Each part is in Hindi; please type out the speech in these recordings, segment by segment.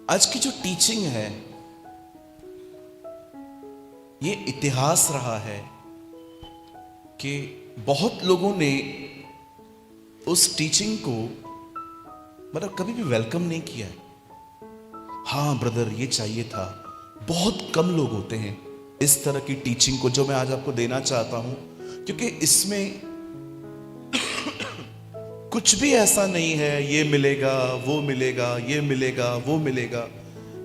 आज की जो टीचिंग है ये इतिहास रहा है कि बहुत लोगों ने उस टीचिंग को मतलब कभी भी वेलकम नहीं किया है। हाँ ब्रदर ये चाहिए था। बहुत कम लोग होते हैं इस तरह की टीचिंग को जो मैं आज आपको देना चाहता हूं, क्योंकि इसमें कुछ भी ऐसा नहीं है ये मिलेगा वो मिलेगा, ये मिलेगा वो मिलेगा।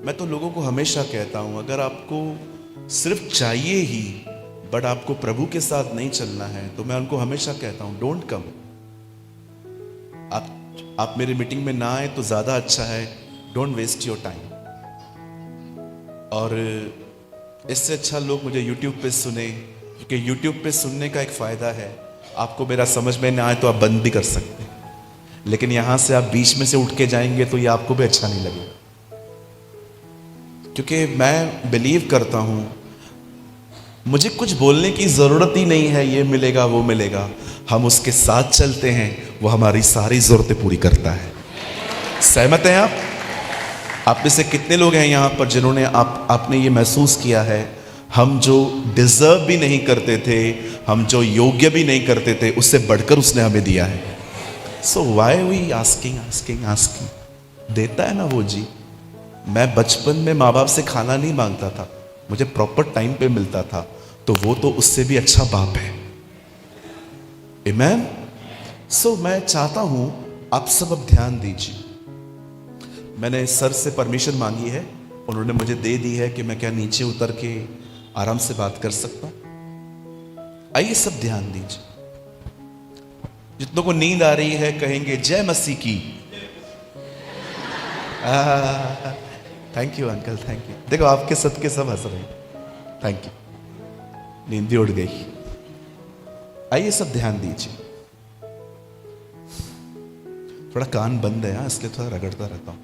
मैं तो लोगों को हमेशा कहता हूं अगर आपको सिर्फ चाहिए ही बट आपको प्रभु के साथ नहीं चलना है तो मैं उनको हमेशा कहता हूं डोंट कम। आप मेरी मीटिंग में ना आए तो ज्यादा अच्छा है। Don't waste your time. और इससे अच्छा लोग मुझे YouTube पे सुने, क्योंकि YouTube पे सुनने का एक फायदा है, आपको मेरा समझ में ना आए तो आप बंद भी कर सकते हैं, लेकिन यहां से आप बीच में से उठ के जाएंगे तो ये आपको भी अच्छा नहीं लगेगा। क्योंकि मैं बिलीव करता हूं मुझे कुछ बोलने की जरूरत ही नहीं है ये मिलेगा वो मिलेगा। हम उसके साथ चलते हैं, वो हमारी सारी जरूरतें पूरी करता है। सहमत हैं आप में से कितने लोग हैं यहां पर जिन्होंने आपने ये महसूस किया है हम जो डिजर्व भी नहीं करते थे, हम जो योग्य भी नहीं करते थे, उससे बढ़कर उसने हमें दिया है। So why we asking. देता है ना वो जी। मैं बचपन में माँ बाप से खाना नहीं मांगता था, मुझे प्रॉपर टाइम पे मिलता था, तो वो तो उससे भी अच्छा बाप है। आमीन। सो मैं चाहता हूं आप सब अब ध्यान दीजिए। मैंने सर से परमिशन मांगी है, उन्होंने मुझे दे दी है कि मैं क्या नीचे उतर के आराम से बात कर सकता हूं। आइए सब ध्यान दीजिए। जितनों को नींद आ रही है कहेंगे जय मसीह की। Thank you uncle, thank you. देखो आपके सदके सब हंस रहे हैं। Thank you. नींद भी उड़ गई। आइए सब ध्यान दीजिए। थोड़ा कान बंद है इसलिए थोड़ा रगड़ता रहता हूं।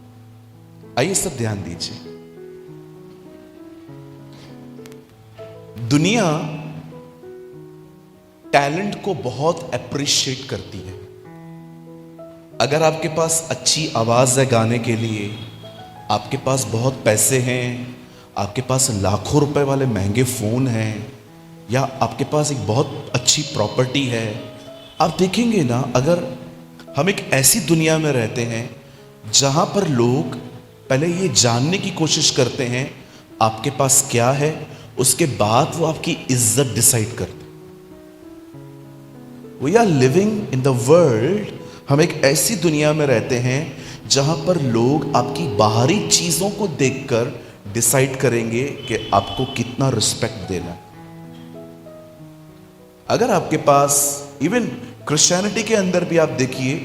आइए सब ध्यान दीजिए। दुनिया टैलेंट को बहुत अप्रिशिएट करती है। अगर आपके पास अच्छी आवाज है गाने के लिए, आपके पास बहुत पैसे हैं, आपके पास लाखों रुपए वाले महंगे फोन हैं, या आपके पास एक बहुत अच्छी प्रॉपर्टी है, आप देखेंगे ना, अगर हम एक ऐसी दुनिया में रहते हैं जहां पर लोग पहले ये जानने की कोशिश करते हैं आपके पास क्या है, उसके बाद वो आपकी इज्जत डिसाइड करते। We are living in the world. हम एक ऐसी दुनिया में रहते हैं जहां पर लोग आपकी बाहरी चीजों को देखकर डिसाइड करेंगे कि आपको कितना रिस्पेक्ट देना है। अगर आपके पास इवन क्रिश्चियनिटी के अंदर भी आप देखिए,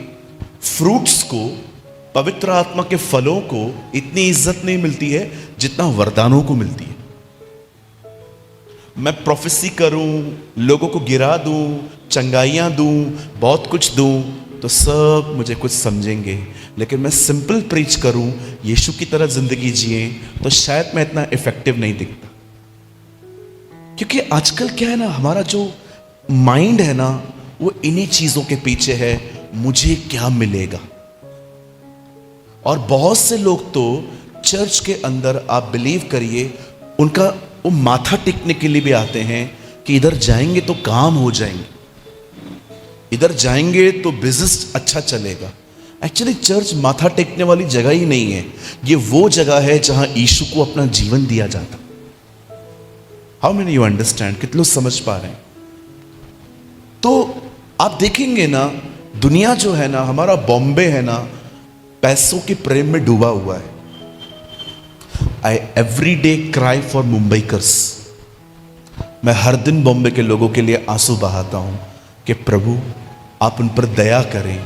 फ्रूट्स को, पवित्र आत्मा के फलों को इतनी इज्जत नहीं मिलती है जितना वरदानों को मिलती है। मैं प्रोफेसी करूं, लोगों को गिरा दूं, चंगाइयां दूं, बहुत कुछ दूं तो सब मुझे कुछ समझेंगे, लेकिन मैं सिंपल प्रीच करूं, यीशु की तरह जिंदगी जिए तो शायद मैं इतना इफेक्टिव नहीं दिखता। क्योंकि आजकल क्या है ना, हमारा जो माइंड है ना वो इन्हीं चीजों के पीछे है, मुझे क्या मिलेगा। और बहुत से लोग तो चर्च के अंदर आप बिलीव करिए उनका वो माथा टेकने के लिए भी आते हैं कि इधर जाएंगे तो काम हो जाएंगे, इधर जाएंगे तो बिजनेस अच्छा चलेगा। एक्चुअली चर्च माथा टेकने वाली जगह ही नहीं है, ये वो जगह है जहां यीशु को अपना जीवन दिया जाता। How many you understand? कितने लोग समझ पा रहे हैं? तो आप देखेंगे ना, दुनिया जो है ना, हमारा बॉम्बे है ना, पैसों के प्रेम में डूबा हुआ है। I every day cry for Mumbaikars. मैं हर दिन बॉम्बे के लोगों के लिए आंसू बहाता हूं कि प्रभु आप उन पर दया करें।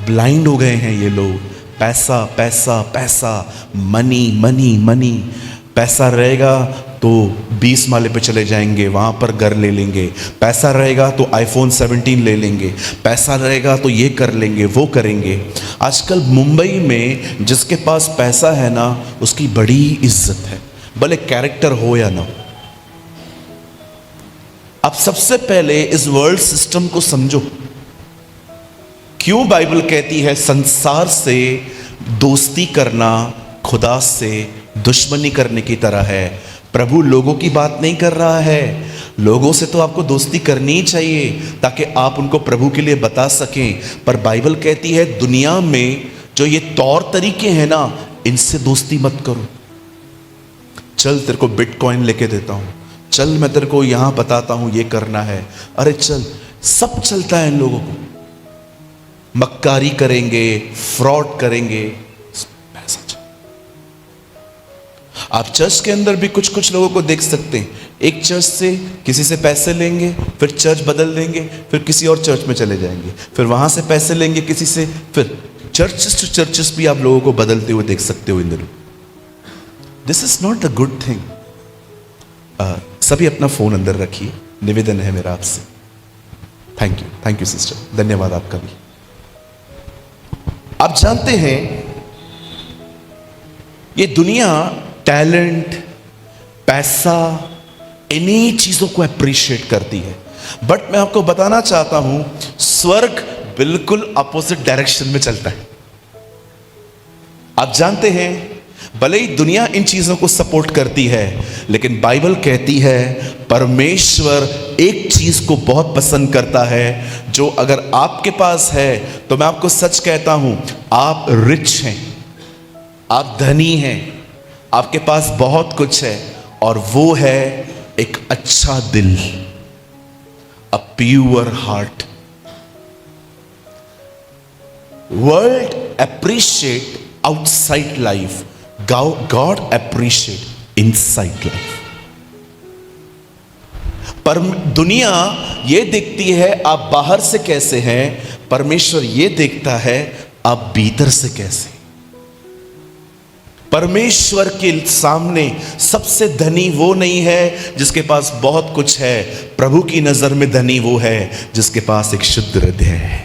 ब्लाइंड हो गए हैं ये लोग। पैसा पैसा पैसा, मनी मनी मनी। पैसा रहेगा तो 20 माले पे चले जाएंगे, वहां पर घर ले लेंगे। पैसा रहेगा तो आईफोन 17 ले लेंगे। पैसा रहेगा तो ये कर लेंगे, वो करेंगे। आजकल मुंबई में जिसके पास पैसा है ना, उसकी बड़ी इज्जत है, भले कैरेक्टर हो या ना। अब सबसे पहले इस वर्ल्ड सिस्टम को समझो। क्यों बाइबल कहती है संसार से दोस्ती करना खुदा से दुश्मनी करने की तरह है। प्रभु लोगों की बात नहीं कर रहा है। लोगों से तो आपको दोस्ती करनी ही चाहिए ताकि आप उनको प्रभु के लिए बता सकें, पर बाइबल कहती है दुनिया में जो ये तौर तरीके हैं ना, इनसे दोस्ती मत करो। चल तेरे को बिटकॉइन लेके देता हूं, चल मैं तेरे को यहां बताता हूं ये करना है, अरे चल, सब चलता है इन लोगों को। मक्कारी करेंगे, फ्रॉड करेंगे, पैसा चल। आप चर्च के अंदर भी कुछ कुछ लोगों को देख सकते हैं, एक चर्च से किसी से पैसे लेंगे, फिर चर्च बदल देंगे, फिर किसी और चर्च में चले जाएंगे, फिर वहां से पैसे लेंगे किसी से, फिर चर्चेस टू चर्चेस भी आप लोगों को बदलते हुए देख सकते हो इन दिनों। This is not a good thing. सभी अपना फोन अंदर रखिए, निवेदन है मेरा आपसे। थैंक यू सिस्टर, धन्यवाद आपका भी। आप जानते हैं ये दुनिया टैलेंट, पैसा, इन्हीं चीजों को अप्रिशिएट करती है, बट मैं आपको बताना चाहता हूं स्वर्ग बिल्कुल अपोजिट डायरेक्शन में चलता है। आप जानते हैं भले ही दुनिया इन चीजों को सपोर्ट करती है, लेकिन बाइबल कहती है परमेश्वर एक चीज को बहुत पसंद करता है, जो अगर आपके पास है तो मैं आपको सच कहता हूं, आप रिच हैं, आप धनी हैं, आपके पास बहुत कुछ है, और वो है एक अच्छा दिल, a pure heart. World appreciate outside life, God appreciate inside life. पर दुनिया ये देखती है आप बाहर से कैसे हैं, परमेश्वर ये देखता है आप भीतर से कैसे। परमेश्वर के सामने सबसे धनी वो नहीं है जिसके पास बहुत कुछ है, प्रभु की नजर में धनी वो है जिसके पास एक शुद्ध हृदय है,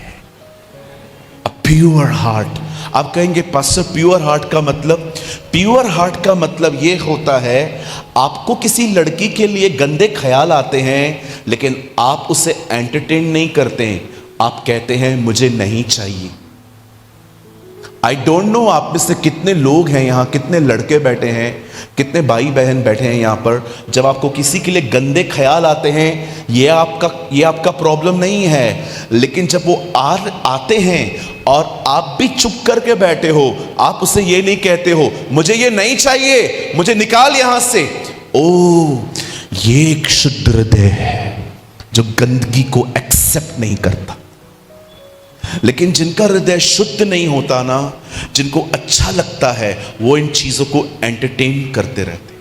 अ प्योर हार्ट। आप कहेंगे पास्टर प्योर हार्ट का मतलब? प्योर हार्ट का मतलब ये होता है आपको किसी लड़की के लिए गंदे ख्याल आते हैं, लेकिन आप उसे एंटरटेन नहीं करते हैं, आप कहते हैं मुझे नहीं चाहिए। आई डोंट नो आप में से कितने लोग हैं यहाँ, कितने लड़के बैठे हैं, कितने भाई बहन बैठे हैं यहाँ पर, जब आपको किसी के लिए गंदे ख्याल आते हैं, ये आपका प्रॉब्लम नहीं है, लेकिन जब वो आते हैं और आप भी चुप करके बैठे हो, आप उसे ये नहीं कहते हो मुझे ये नहीं चाहिए, मुझे निकाल यहां से। ओ, ये एक शुद्ध हृदय है जो गंदगी को एक्सेप्ट नहीं करता। लेकिन जिनका हृदय शुद्ध नहीं होता ना, जिनको अच्छा लगता है, वो इन चीजों को एंटरटेन करते रहते।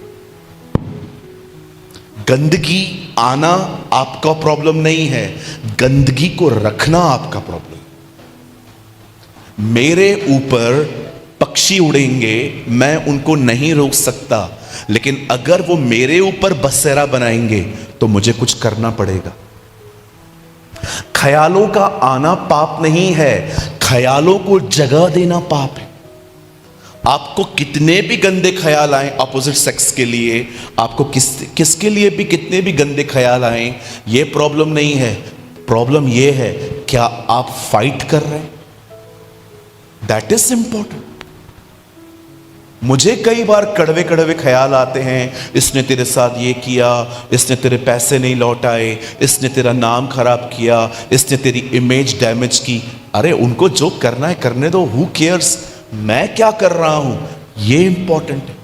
गंदगी आना आपका प्रॉब्लम नहीं है, गंदगी को रखना आपका प्रॉब्लम। मेरे ऊपर पक्षी उड़ेंगे, मैं उनको नहीं रोक सकता, लेकिन अगर वो मेरे ऊपर बसेरा बनाएंगे तो मुझे कुछ करना पड़ेगा। ख्यालों का आना पाप नहीं है, ख्यालों को जगह देना पाप है। आपको कितने भी गंदे ख्याल आए अपोजिट सेक्स के लिए, आपको किसके लिए भी कितने भी गंदे ख्याल आए, ये प्रॉब्लम नहीं है। प्रॉब्लम ये है क्या आप फाइट कर रहे हैं? That is important. मुझे कई बार कड़वे कड़वे ख्याल आते हैं, इसने तेरे साथ ये किया, इसने तेरे पैसे नहीं लौटाए, इसने तेरा नाम खराब किया, इसने तेरी इमेज डैमेज की। अरे उनको जो करना है करने दो, हु केयर्स, मैं क्या कर रहा हूं, ये इंपॉर्टेंट है।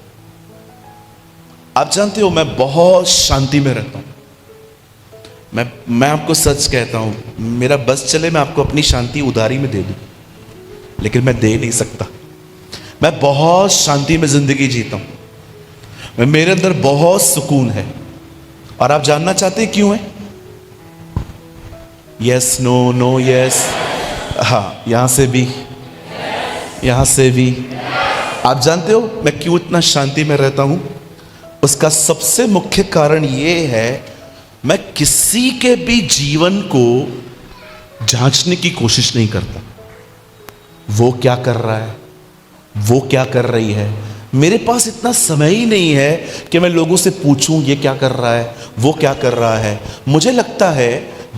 आप जानते हो मैं बहुत शांति में रहता हूं। मैं आपको सच कहता हूं, मेरा बस चले मैं आपको अपनी शांति उधारी में दे दूं, लेकिन मैं दे नहीं सकता। मैं बहुत शांति में जिंदगी जीता हूं, मेरे अंदर बहुत सुकून है। और आप जानना चाहते हैं क्यों है? यस, नो, नो, यस, हाँ, यहां से भी, यहां से भी। आप जानते हो मैं क्यों इतना शांति में रहता हूं? उसका सबसे मुख्य कारण यह है, मैं किसी के भी जीवन को जांचने की कोशिश नहीं करता। वो क्या कर रहा है, वो क्या कर रही है, मेरे पास इतना समय ही नहीं है कि मैं लोगों से पूछूं ये क्या कर रहा है, वो क्या कर रहा है। मुझे लगता है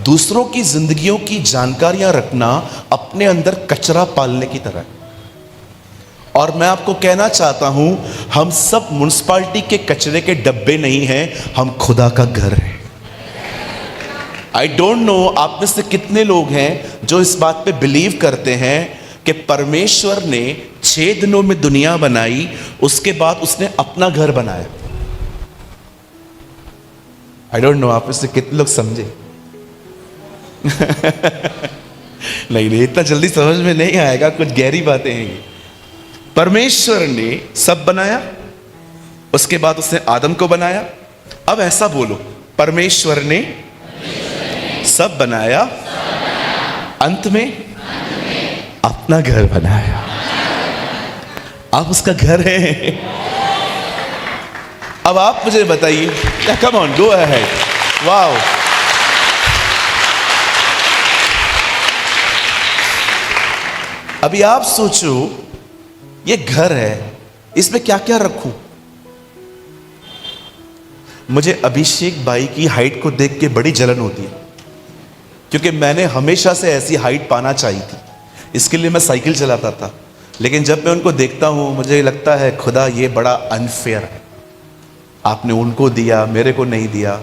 दूसरों की जिंदगियों की जानकारियां रखना अपने अंदर कचरा पालने की तरह है। और मैं आपको कहना चाहता हूं, हम सब म्युनिसिपालिटी के कचरे के डब्बे नहीं हैं, हम खुदा का घर है। आई डोंट नो आप में से कितने लोग हैं जो इस बात पे बिलीव करते हैं कि परमेश्वर ने 6 दिनों में दुनिया बनाई, उसके बाद उसने अपना घर बनाया। आई डोंट नो आप में से कितने लोग समझे। नहीं, इतना जल्दी समझ में नहीं आएगा, कुछ गहरी बातें हैं ये। परमेश्वर ने सब बनाया, उसके बाद उसने आदम को बनाया। अब ऐसा बोलो, परमेश्वर ने सब बनाया, अंत में अपना घर बनाया। आप उसका घर है। अब आप मुझे बताइए, come on, go ahead. Wow, अभी आप सोचो, ये घर है, इसमें क्या क्या रखूं? मुझे अभिषेक भाई की हाइट को देख के बड़ी जलन होती है, क्योंकि मैंने हमेशा से ऐसी हाइट पाना चाहिए थी। इसके लिए मैं साइकिल चलाता था, लेकिन जब मैं उनको देखता हूं मुझे लगता है खुदा ये बड़ा अनफेयर है, आपने उनको दिया मेरे को नहीं दिया।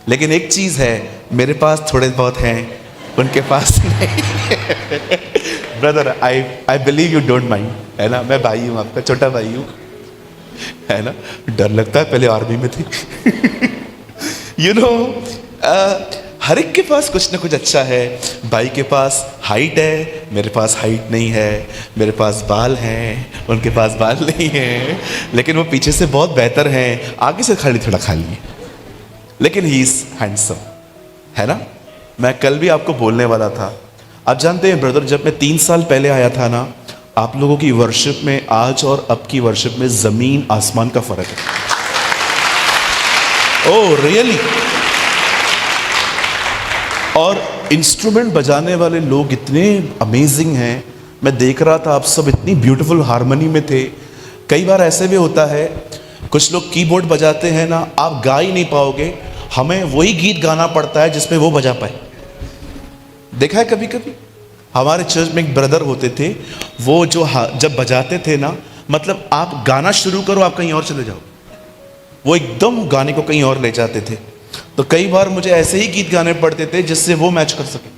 लेकिन एक चीज है, मेरे पास थोड़े बहुत हैं, उनके पास नहीं। Brother, I believe you don't mind, है ना? मैं भाई हूं, आपका छोटा भाई हूं, है ना? डर लगता है, पहले आर्मी में थे। यू नो, हर एक के पास कुछ ना कुछ अच्छा है। भाई के पास हाइट है, मेरे पास हाइट नहीं है। मेरे पास बाल हैं, उनके पास बाल नहीं हैं, लेकिन वो पीछे से बहुत बेहतर हैं, आगे से खाली थोड़ा खाली है, लेकिन ही इज हैंडसम, है ना? मैं कल भी आपको बोलने वाला था। आप जानते हैं ब्रदर, जब मैं 3 साल पहले आया था ना, आप लोगों की वर्शिप में आज और अब की वर्शिप में जमीन आसमान का फर्क है। Oh really. और इंस्ट्रूमेंट बजाने वाले लोग इतने अमेजिंग हैं। मैं देख रहा था, आप सब इतनी ब्यूटीफुल हारमोनी में थे। कई बार ऐसे भी होता है, कुछ लोग कीबोर्ड बजाते हैं ना, आप गा ही नहीं पाओगे, हमें वही गीत गाना पड़ता है जिसमें वो बजा पाए। देखा है कभी कभी? हमारे चर्च में एक ब्रदर होते थे, वो जो जब बजाते थे ना, मतलब आप गाना शुरू करो, आप कहीं और चले जाओ, वो एकदम गाने को कहीं और ले जाते थे। तो कई बार मुझे ऐसे ही गीत गाने पड़ते थे जिससे वो मैच कर सके।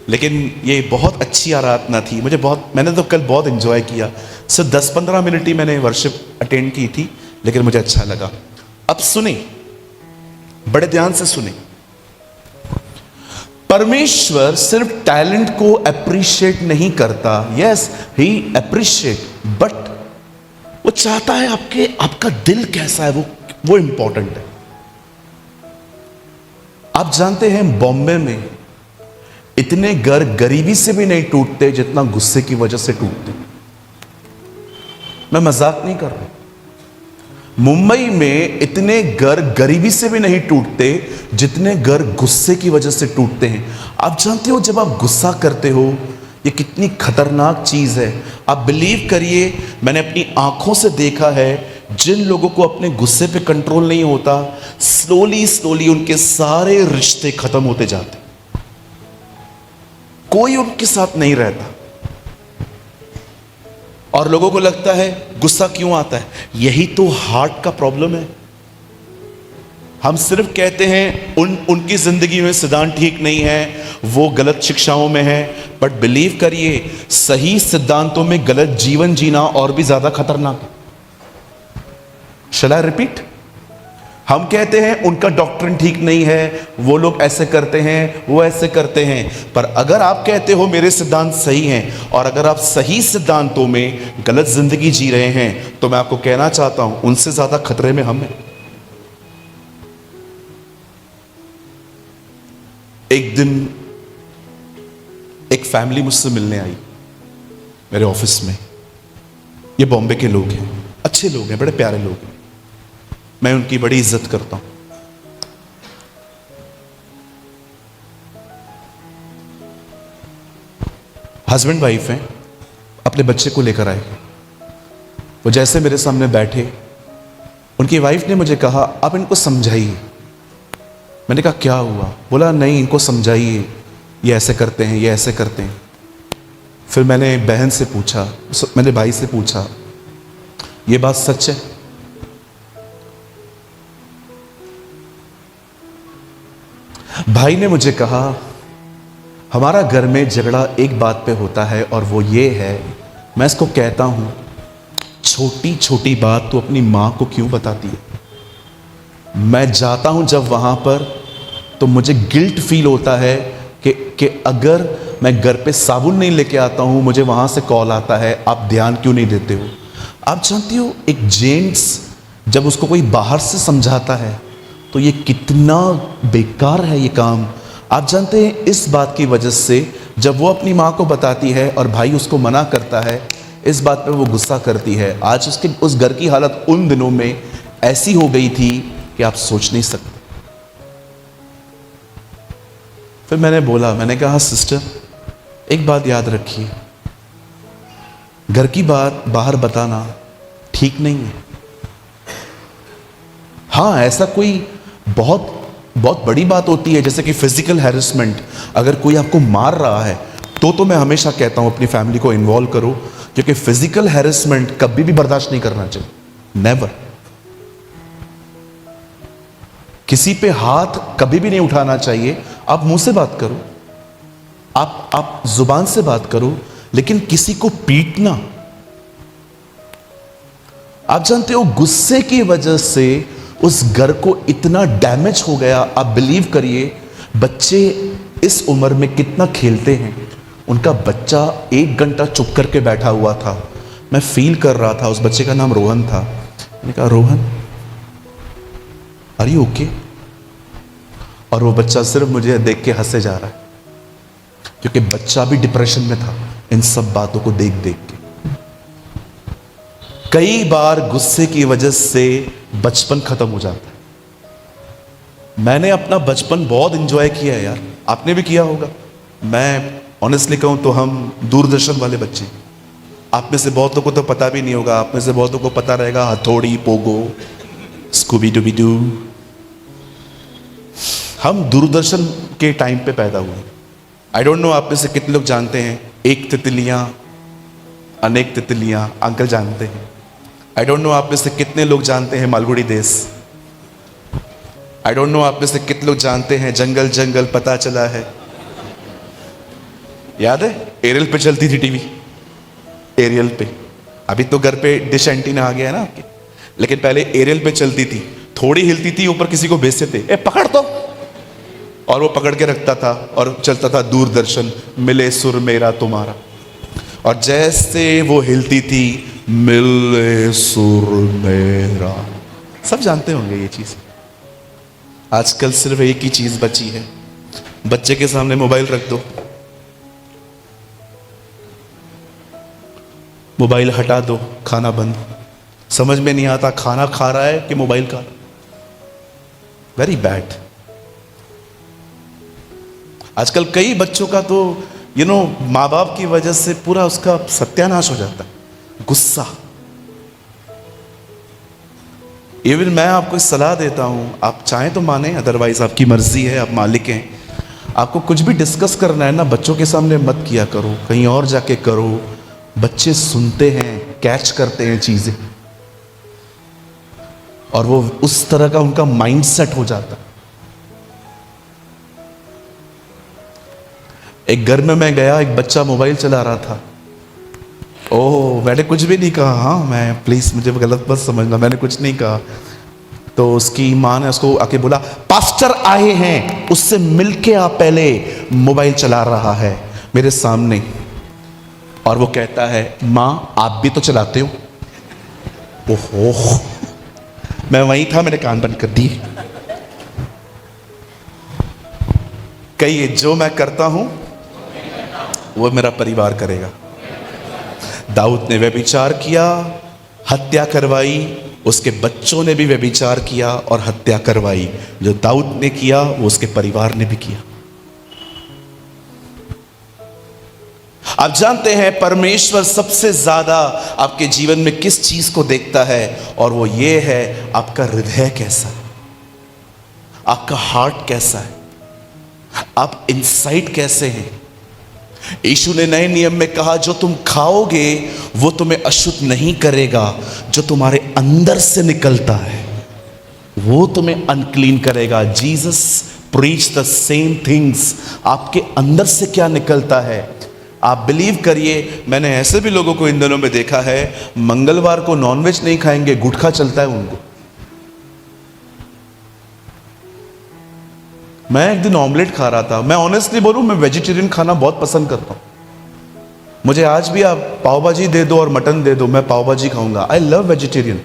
लेकिन ये बहुत अच्छी आराधना थी, मैंने तो कल बहुत एंजॉय किया। सिर्फ 10-15 मिनट ही मैंने वर्शिप अटेंड की थी, लेकिन मुझे अच्छा लगा। अब सुने, बड़े ध्यान से सुने। परमेश्वर सिर्फ टैलेंट को अप्रिशिएट नहीं करता, यस ही अप्रिशिएट, बट वो चाहता है आपका दिल कैसा है, वो इंपॉर्टेंट है। आप जानते हैं बॉम्बे में इतने घर गरीबी से भी नहीं टूटते जितना गुस्से की वजह से टूटते। मैं मजाक नहीं कर रहा। मुंबई में इतने घर गरीबी से भी नहीं टूटते जितने घर गुस्से की वजह से टूटते हैं। आप जानते हो, जब आप गुस्सा करते हो, ये कितनी खतरनाक चीज है। आप बिलीव करिए, मैंने अपनी आंखों से देखा है, जिन लोगों को अपने गुस्से पे कंट्रोल नहीं होता, स्लोली उनके सारे रिश्ते खत्म होते जाते, कोई उनके साथ नहीं रहता। और लोगों को लगता है गुस्सा क्यों आता है, यही तो हार्ट का प्रॉब्लम है। हम सिर्फ कहते हैं उनकी जिंदगी में सिद्धांत ठीक नहीं है, वो गलत शिक्षाओं में है, बट बिलीव करिए, सही सिद्धांतों में गलत जीवन जीना और भी ज्यादा खतरनाक है। शैल आई रिपीट? हम कहते हैं उनका डॉक्ट्रिन ठीक नहीं है, वो लोग ऐसे करते हैं, वो ऐसे करते हैं, पर अगर आप कहते हो मेरे सिद्धांत सही हैं, और अगर आप सही सिद्धांतों में गलत जिंदगी जी रहे हैं, तो मैं आपको कहना चाहता हूं उनसे ज्यादा खतरे में हम हैं। एक दिन एक फैमिली मुझसे मिलने आई मेरे ऑफिस में। ये बॉम्बे के लोग हैं, अच्छे लोग हैं, बड़े प्यारे लोग हैं, मैं उनकी बड़ी इज्जत करता हूं। हस्बैंड वाइफ हैं, अपने बच्चे को लेकर आए। वो जैसे मेरे सामने बैठे, उनकी वाइफ ने मुझे कहा, आप इनको समझाइए। मैंने कहा क्या हुआ? बोला नहीं, इनको समझाइए, ये ऐसे करते हैं, ये ऐसे करते हैं। फिर मैंने बहन से पूछा, मैंने भाई से पूछा, ये बात सच है? भाई ने मुझे कहा, हमारा घर में झगड़ा एक बात पे होता है और वो ये है, मैं इसको कहता हूं, छोटी छोटी बात तो अपनी मां को क्यों बताती है? मैं जाता हूं जब वहां पर तो मुझे गिल्ट फील होता है कि अगर मैं घर पे साबुन नहीं लेके आता हूं, मुझे वहां से कॉल आता है, आप ध्यान क्यों नहीं देते हो? आप जानती हो, एक जेंट्स जब उसको कोई बाहर से समझाता है तो ये कितना बेकार है ये काम। आप जानते हैं, इस बात की वजह से जब वो अपनी माँ को बताती है और भाई उसको मना करता है, इस बात पे वो गुस्सा करती है। आज उसके उस घर की हालत उन दिनों में ऐसी हो गई थी कि आप सोच नहीं सकते। फिर मैंने बोला, मैंने कहा सिस्टर, एक बात याद रखिए, घर की बात बाहर बताना ठीक नहीं है। हाँ, ऐसा कोई बहुत बहुत बड़ी बात होती है, जैसे कि फिजिकल हैरेसमेंट, अगर कोई आपको मार रहा है तो मैं हमेशा कहता हूं अपनी फैमिली को इन्वॉल्व करो, क्योंकि फिजिकल हैरेसमेंट कभी भी बर्दाश्त नहीं करना चाहिए, नेवर। किसी पे हाथ कभी भी नहीं उठाना चाहिए। आप मुंह से बात करो, आप जुबान से बात करो, लेकिन किसी को पीटना। आप जानते हो, गुस्से की वजह से उस घर को इतना डैमेज हो गया। आप बिलीव करिए, बच्चे इस उम्र में कितना खेलते हैं। उनका बच्चा 1 घंटा चुप करके बैठा हुआ था। मैं फील कर रहा था, उस बच्चे का नाम रोहन था। मैंने कहा, रोहन आर यू ओके? और वो बच्चा सिर्फ मुझे देख के हंसे जा रहा है, क्योंकि बच्चा भी डिप्रेशन में था इन सब बातों को देख देख के। कई बार गुस्से की वजह से बचपन खत्म हो जाता है। मैंने अपना बचपन बहुत एंजॉय किया है यार, आपने भी किया होगा। मैं ऑनेस्टली कहूं तो हम दूरदर्शन वाले बच्चे, आप में से बहुत लोगों को तो पता भी नहीं होगा, आप में से बहुत लोगों को पता रहेगा हथौड़ी, पोगो, स्कूबी डूबी डू। हम दूरदर्शन के टाइम पे पैदा हुए। आई डोंट नो आप में से कितने लोग जानते हैं एक तितलियां अनेक तितलियां, अंकल जानते हैं। आई डोंट नो आप में से कितने लोग जानते हैं मालगुड़ी देश। आई डोंट नो आप में से कितने लोग जानते हैं जंगल जंगल पता चला है। याद है, एरियल पे चलती थी टीवी, एरियल पे। अभी तो घर पे डिश एंटीना आ गया है ना आपके, लेकिन पहले एरियल पे चलती थी। थोड़ी हिलती थी, ऊपर किसी को भेजते थे, ए पकड़ तो, और वो पकड़ के रखता था और चलता था दूरदर्शन, मिले सुर मेरा तुम्हारा। और जैसे वो हिलती थी, मिले सुर मेरा। सब जानते होंगे ये चीज। आजकल सिर्फ एक ही चीज बची है, बच्चे के सामने मोबाइल रख दो, मोबाइल हटा दो, खाना बंद। समझ में नहीं आता खाना खा रहा है कि मोबाइल का। Very bad. आजकल कई बच्चों का तो माँ बाप की वजह से पूरा उसका सत्यानाश हो जाता है। गुस्सा। इवन मैं आपको सलाह देता हूं, आप चाहें तो माने, अदरवाइज आपकी मर्जी है, आप मालिक हैं। आपको कुछ भी डिस्कस करना है ना, बच्चों के सामने मत किया करो, कहीं और जाके करो। बच्चे सुनते हैं, कैच करते हैं चीजें, और वो उस तरह का उनका माइंड सेट हो जाता है। एक घर में मैं गया, एक बच्चा मोबाइल चला रहा था। ओह, मैंने कुछ भी नहीं कहा, हाँ मैं, प्लीज मुझे गलत मत समझना, मैंने कुछ नहीं कहा। तो उसकी माँ ने उसको आके बोला, पास्टर आए हैं, उससे मिलके आप पहले। मोबाइल चला रहा है मेरे सामने, और वो कहता है, माँ आप भी तो चलाते हो। ओहो, मैं वहीं था, मैंने कान बंद कर दिए। कहिए, जो मैं करता हूं वो मेरा परिवार करेगा। दाऊद ने व्यभिचार किया, हत्या करवाई, उसके बच्चों ने भी व्यभिचार किया और हत्या करवाई। जो दाऊद ने किया वो उसके परिवार ने भी किया। आप जानते हैं परमेश्वर सबसे ज्यादा आपके जीवन में किस चीज को देखता है, और वो ये है आपका हृदय कैसा है, आपका हार्ट कैसा है, आप इनसाइड कैसे हैं। यीशु ने नए नियम में कहा, जो तुम खाओगे वो तुम्हें अशुद्ध नहीं करेगा, जो तुम्हारे अंदर से निकलता है वो तुम्हें अनक्लीन करेगा। Jesus preach the same things. आपके अंदर से क्या निकलता है, आप बिलीव करिए। मैंने ऐसे भी लोगों को इन दिनों में देखा है, मंगलवार को नॉनवेज नहीं खाएंगे, गुटखा चलता है उनको। मैं एक दिन ऑमलेट खा रहा था। मैं ऑनेस्टली बोलूं, मैं वेजिटेरियन खाना बहुत पसंद करता हूं। मुझे आज भी आप पाव भाजी दे दो और मटन दे दो, मैं पाव भाजी खाऊंगा। I love vegetarian.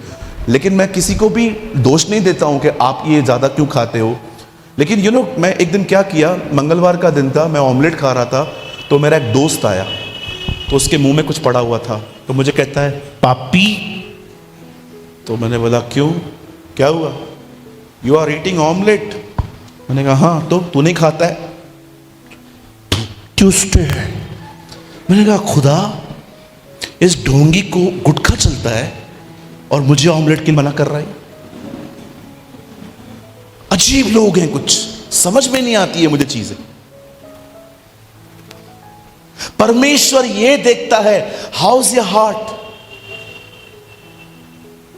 लेकिन मैं किसी को भी दोष नहीं देता हूं कि आप ये ज़्यादा क्यों खाते हो। लेकिन मैं एक दिन क्या किया, मंगलवार का दिन था, मैं ऑमलेट खा रहा था, तो मेरा एक दोस्त आया, तो उसके मुंह में कुछ पड़ा हुआ था, तो मुझे कहता है, पापी। तो मैंने बोला, क्यों, क्या हुआ? You are eating omelette. मैंने कहा, हाँ, तो तू नहीं खाता है? ट्यूसडे है। मैंने कहा, खुदा, इस ढोंगी को गुटखा चलता है और मुझे ऑमलेट की मना कर रहा है। अजीब लोग हैं, कुछ समझ में नहीं आती है मुझे चीजें। परमेश्वर ये देखता है, हाउ इज योर हार्ट।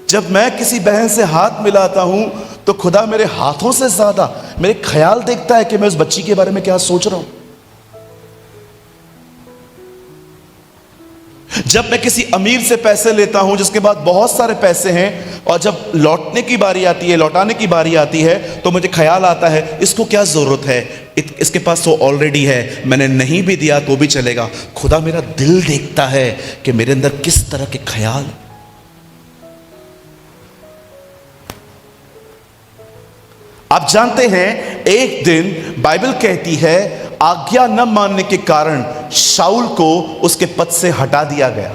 जब मैं किसी बहन से हाथ मिलाता हूं तो खुदा मेरे हाथों से ज्यादा मेरे ख्याल देखता है कि मैं उस बच्ची के बारे में क्या सोच रहा हूं। जब मैं किसी अमीर से पैसे लेता हूं जिसके पास बहुत सारे पैसे हैं, और जब लौटने की बारी आती है, लौटाने की बारी आती है, तो मुझे ख्याल आता है, इसको क्या जरूरत है, इसके पास तो ऑलरेडी है, मैंने नहीं भी दिया तो भी चलेगा। खुदा मेरा दिल देखता है कि मेरे अंदर किस तरह के ख्याल। आप जानते हैं, एक दिन बाइबल कहती है, आज्ञा न मानने के कारण शाऊल को उसके पद से हटा दिया गया।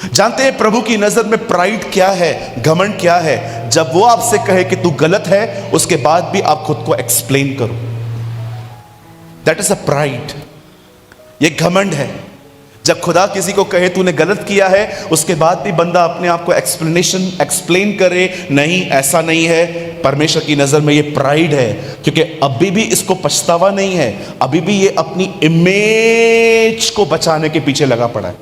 जानते हैं प्रभु की नजर में प्राइड क्या है, घमंड क्या है? जब वो आपसे कहे कि तू गलत है, उसके बाद भी आप खुद को एक्सप्लेन करो। That is a pride. ये घमंड है। जब खुदा किसी को कहे तूने गलत किया है, उसके बाद भी बंदा अपने आप को एक्सप्लेन करे, नहीं ऐसा नहीं है, परमेश्वर की नजर में ये प्राइड है। क्योंकि अभी भी इसको पछतावा नहीं है, अभी भी ये अपनी इमेज को बचाने के पीछे लगा पड़ा है।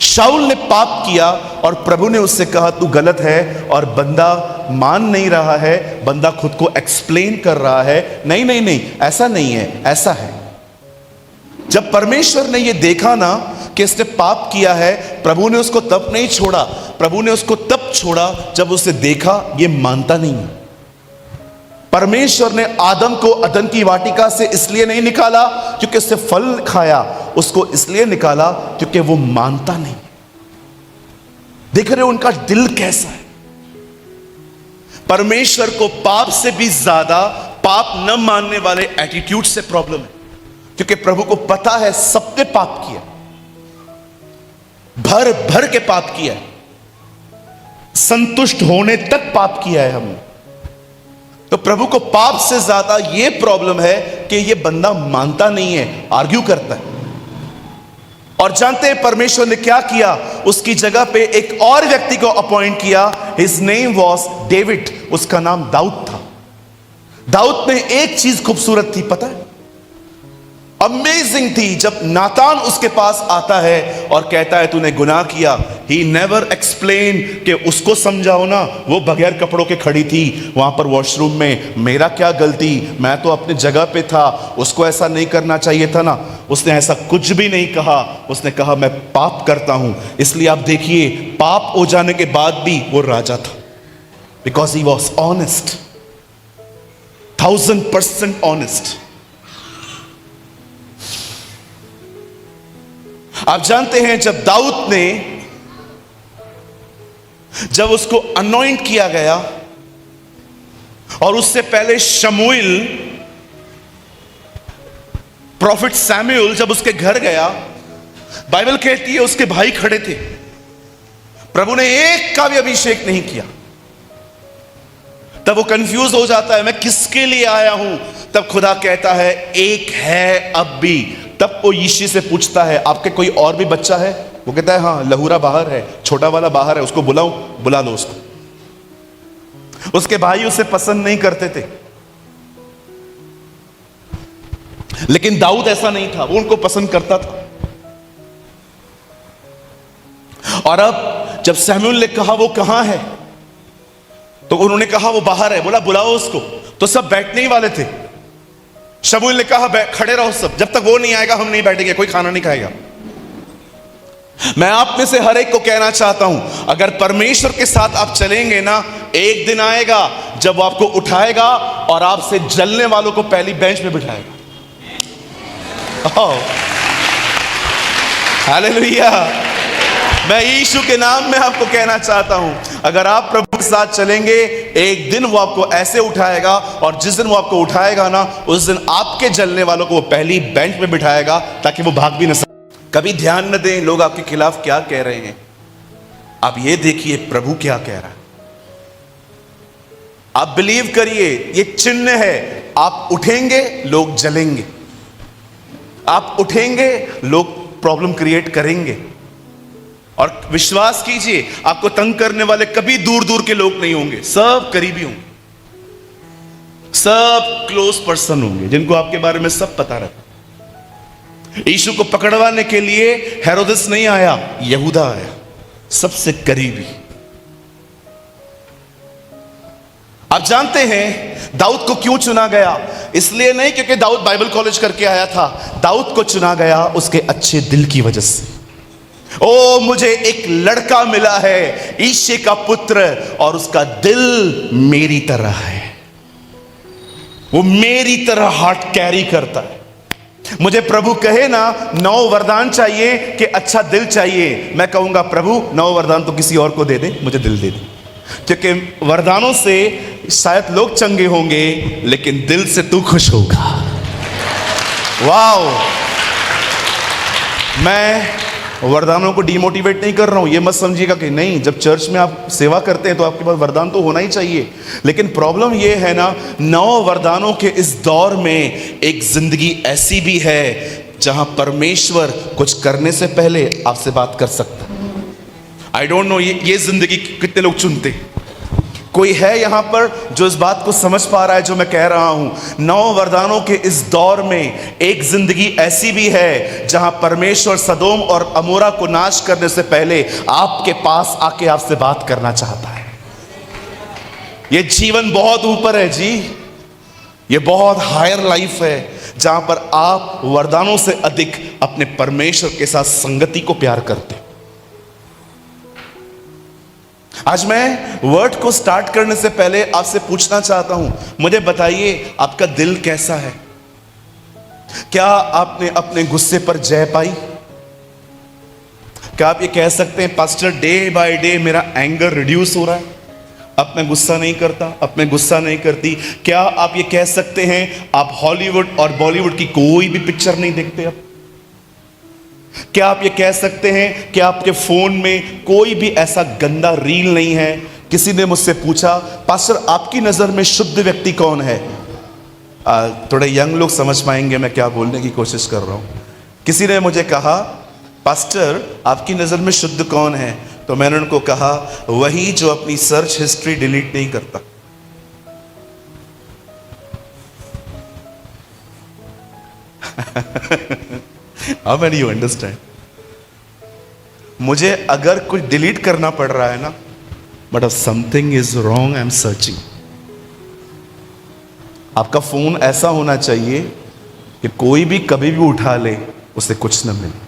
शाऊल ने पाप किया और प्रभु ने उससे कहा तू गलत है, और बंदा मान नहीं रहा है, बंदा खुद को एक्सप्लेन कर रहा है, नहीं नहीं नहीं ऐसा नहीं है, ऐसा है। जब परमेश्वर ने यह देखा ना कि इसने पाप किया है, प्रभु ने उसको तब नहीं छोड़ा। प्रभु ने उसको तब छोड़ा जब उसे देखा ये मानता नहीं है। परमेश्वर ने आदम को अदन की वाटिका से इसलिए नहीं निकाला क्योंकि उससे फल खाया, उसको इसलिए निकाला क्योंकि वो मानता नहीं। देख रहे हो उनका दिल कैसा है। परमेश्वर को पाप से भी ज्यादा पाप न मानने वाले एटीट्यूड से प्रॉब्लम है, क्योंकि प्रभु को पता है सबने पाप किया, भर भर के पाप किया है, संतुष्ट होने तक पाप किया है हमने। तो प्रभु को पाप से ज्यादा यह प्रॉब्लम है कि यह बंदा मानता नहीं है, आर्ग्यू करता है। और जानते हैं परमेश्वर ने क्या किया? उसकी जगह पे एक और व्यक्ति को अपॉइंट किया। His name was David. उसका नाम दाऊद था। दाऊद में एक चीज खूबसूरत थी, पता है, अमेजिंग थी। जब नातान उसके पास आता है और कहता है तूने गुनाह किया, ही नेवर एक्सप्लेन कि उसको समझाओ ना, वो बगैर कपड़ों के खड़ी थी वहां पर वॉशरूम में, मेरा क्या गलती, मैं तो अपनी जगह पे था, उसको ऐसा नहीं करना चाहिए था ना। उसने ऐसा कुछ भी नहीं कहा। उसने कहा मैं पाप करता हूं। इसलिए आप देखिए, पाप हो जाने के बाद भी वो राजा था, because he was honest, 1000% honest. आप जानते हैं जब उसको अनॉइंट किया गया, और उससे पहले शमूएल, प्रॉफिट सैमुएल जब उसके घर गया, बाइबल कहती है उसके भाई खड़े थे। प्रभु ने एक का भी अभिषेक नहीं किया। तब वो कंफ्यूज हो जाता है, मैं किसके लिए आया हूं? तब खुदा कहता है एक है अब भी। तब वो यीशु से पूछता है आपके कोई और भी बच्चा है? वो कहता है हाँ, लहूरा बाहर है, छोटा वाला बाहर है, उसको बुलाऊं? बुला लो उसको। उसके भाई उसे पसंद नहीं करते थे। लेकिन दाऊद ऐसा नहीं था, वो उनको पसंद करता था। और अब जब सैमुअल ने कहा वो कहां है, तो उन्होंने कहा वो बाहर है। बोला बुलाओ उसको। तो सब बैठने ही वाले थे। शमूएल ने कहा खड़े रहो सब, जब तक वो नहीं आएगा हम नहीं बैठेंगे, कोई खाना नहीं खाएगा। मैं आप में से हर एक को कहना चाहता हूं, अगर परमेश्वर के साथ आप चलेंगे ना, एक दिन आएगा जब वो आपको उठाएगा और आपसे जलने वालों को पहली बेंच पे बिठाएगा। हालेलुया। मैं यीशु के नाम में आपको कहना चाहता हूं, अगर आप प्रभु के साथ चलेंगे, एक दिन वो आपको ऐसे उठाएगा, और जिस दिन वो आपको उठाएगा ना, उस दिन आपके जलने वालों को वो पहली बेंच पे बिठाएगा, ताकि वो भाग भी न सके। कभी ध्यान न दें लोग आपके खिलाफ क्या कह रहे हैं, आप ये देखिए प्रभु क्या कह रहा है। आप बिलीव करिए, ये चिन्ह है। आप उठेंगे, लोग जलेंगे। आप उठेंगे, लोग प्रॉब्लम क्रिएट करेंगे। और विश्वास कीजिए, आपको तंग करने वाले कभी दूर दूर के लोग नहीं होंगे, सब करीबी होंगे, सब क्लोज पर्सन होंगे, जिनको आपके बारे में सब पता रहता। यीशु को पकड़वाने के लिए हेरोदेस नहीं आया, यहूदा आया, सबसे करीबी। आप जानते हैं दाऊद को क्यों चुना गया? इसलिए नहीं क्योंकि दाऊद बाइबल कॉलेज करके आया था। दाऊद को चुना गया उसके अच्छे दिल की वजह से। ओ, मुझे एक लड़का मिला है, ईशे का पुत्र, और उसका दिल मेरी तरह है, वो मेरी तरह हार्ट कैरी करता है। मुझे प्रभु कहे ना 9 वरदान चाहिए कि अच्छा दिल चाहिए, मैं कहूंगा प्रभु 9 वरदान तो किसी और को दे दे, मुझे दिल दे दे। क्योंकि वरदानों से शायद लोग चंगे होंगे, लेकिन दिल से तू खुश होगा। वाओ। मैं वरदानों को डिमोटिवेट नहीं कर रहा हूं, ये मत समझिएगा कि नहीं, जब चर्च में आप सेवा करते हैं तो आपके पास वरदान तो होना ही चाहिए। लेकिन प्रॉब्लम ये है ना, 9 वरदानों के इस दौर में एक जिंदगी ऐसी भी है जहां परमेश्वर कुछ करने से पहले आपसे बात कर सकता है। आई डोंट नो ये जिंदगी कितने लोग चुनते हैं। कोई है यहां पर जो इस बात को समझ पा रहा है जो मैं कह रहा हूं? 9 वरदानों के इस दौर में एक जिंदगी ऐसी भी है जहां परमेश्वर सदोम और अमोरा को नाश करने से पहले आपके पास आके आपसे बात करना चाहता है। ये जीवन बहुत ऊपर है जी, ये बहुत हायर लाइफ है, जहां पर आप वरदानों से अधिक अपने परमेश्वर के साथ संगति को प्यार करते। आज मैं वर्ड को स्टार्ट करने से पहले आपसे पूछना चाहता हूं, मुझे बताइए आपका दिल कैसा है? क्या आपने अपने गुस्से पर जय पाई? क्या आप ये कह सकते हैं पास्टर डे बाय डे मेरा एंगर रिड्यूस हो रहा है, अब मैं गुस्सा नहीं करता, अब मैं गुस्सा नहीं करती? क्या आप ये कह सकते हैं आप हॉलीवुड और बॉलीवुड की कोई भी पिक्चर नहीं देखते अब? क्या आप ये कह सकते हैं कि आपके फोन में कोई भी ऐसा गंदा रील नहीं है? किसी ने मुझसे पूछा पास्टर आपकी नजर में शुद्ध व्यक्ति कौन है? थोड़े यंग लोग समझ पाएंगे मैं क्या बोलने की कोशिश कर रहा हूं। किसी ने मुझे कहा पास्टर आपकी नजर में शुद्ध कौन है? तो मैंने उनको कहा वही जो अपनी सर्च हिस्ट्री डिलीट नहीं करता। How many you understand? मुझे अगर कुछ डिलीट करना पड़ रहा है ना, but something is wrong, I am searching. आपका फोन ऐसा होना चाहिए कि कोई भी कभी भी उठा ले उसे कुछ न मिले।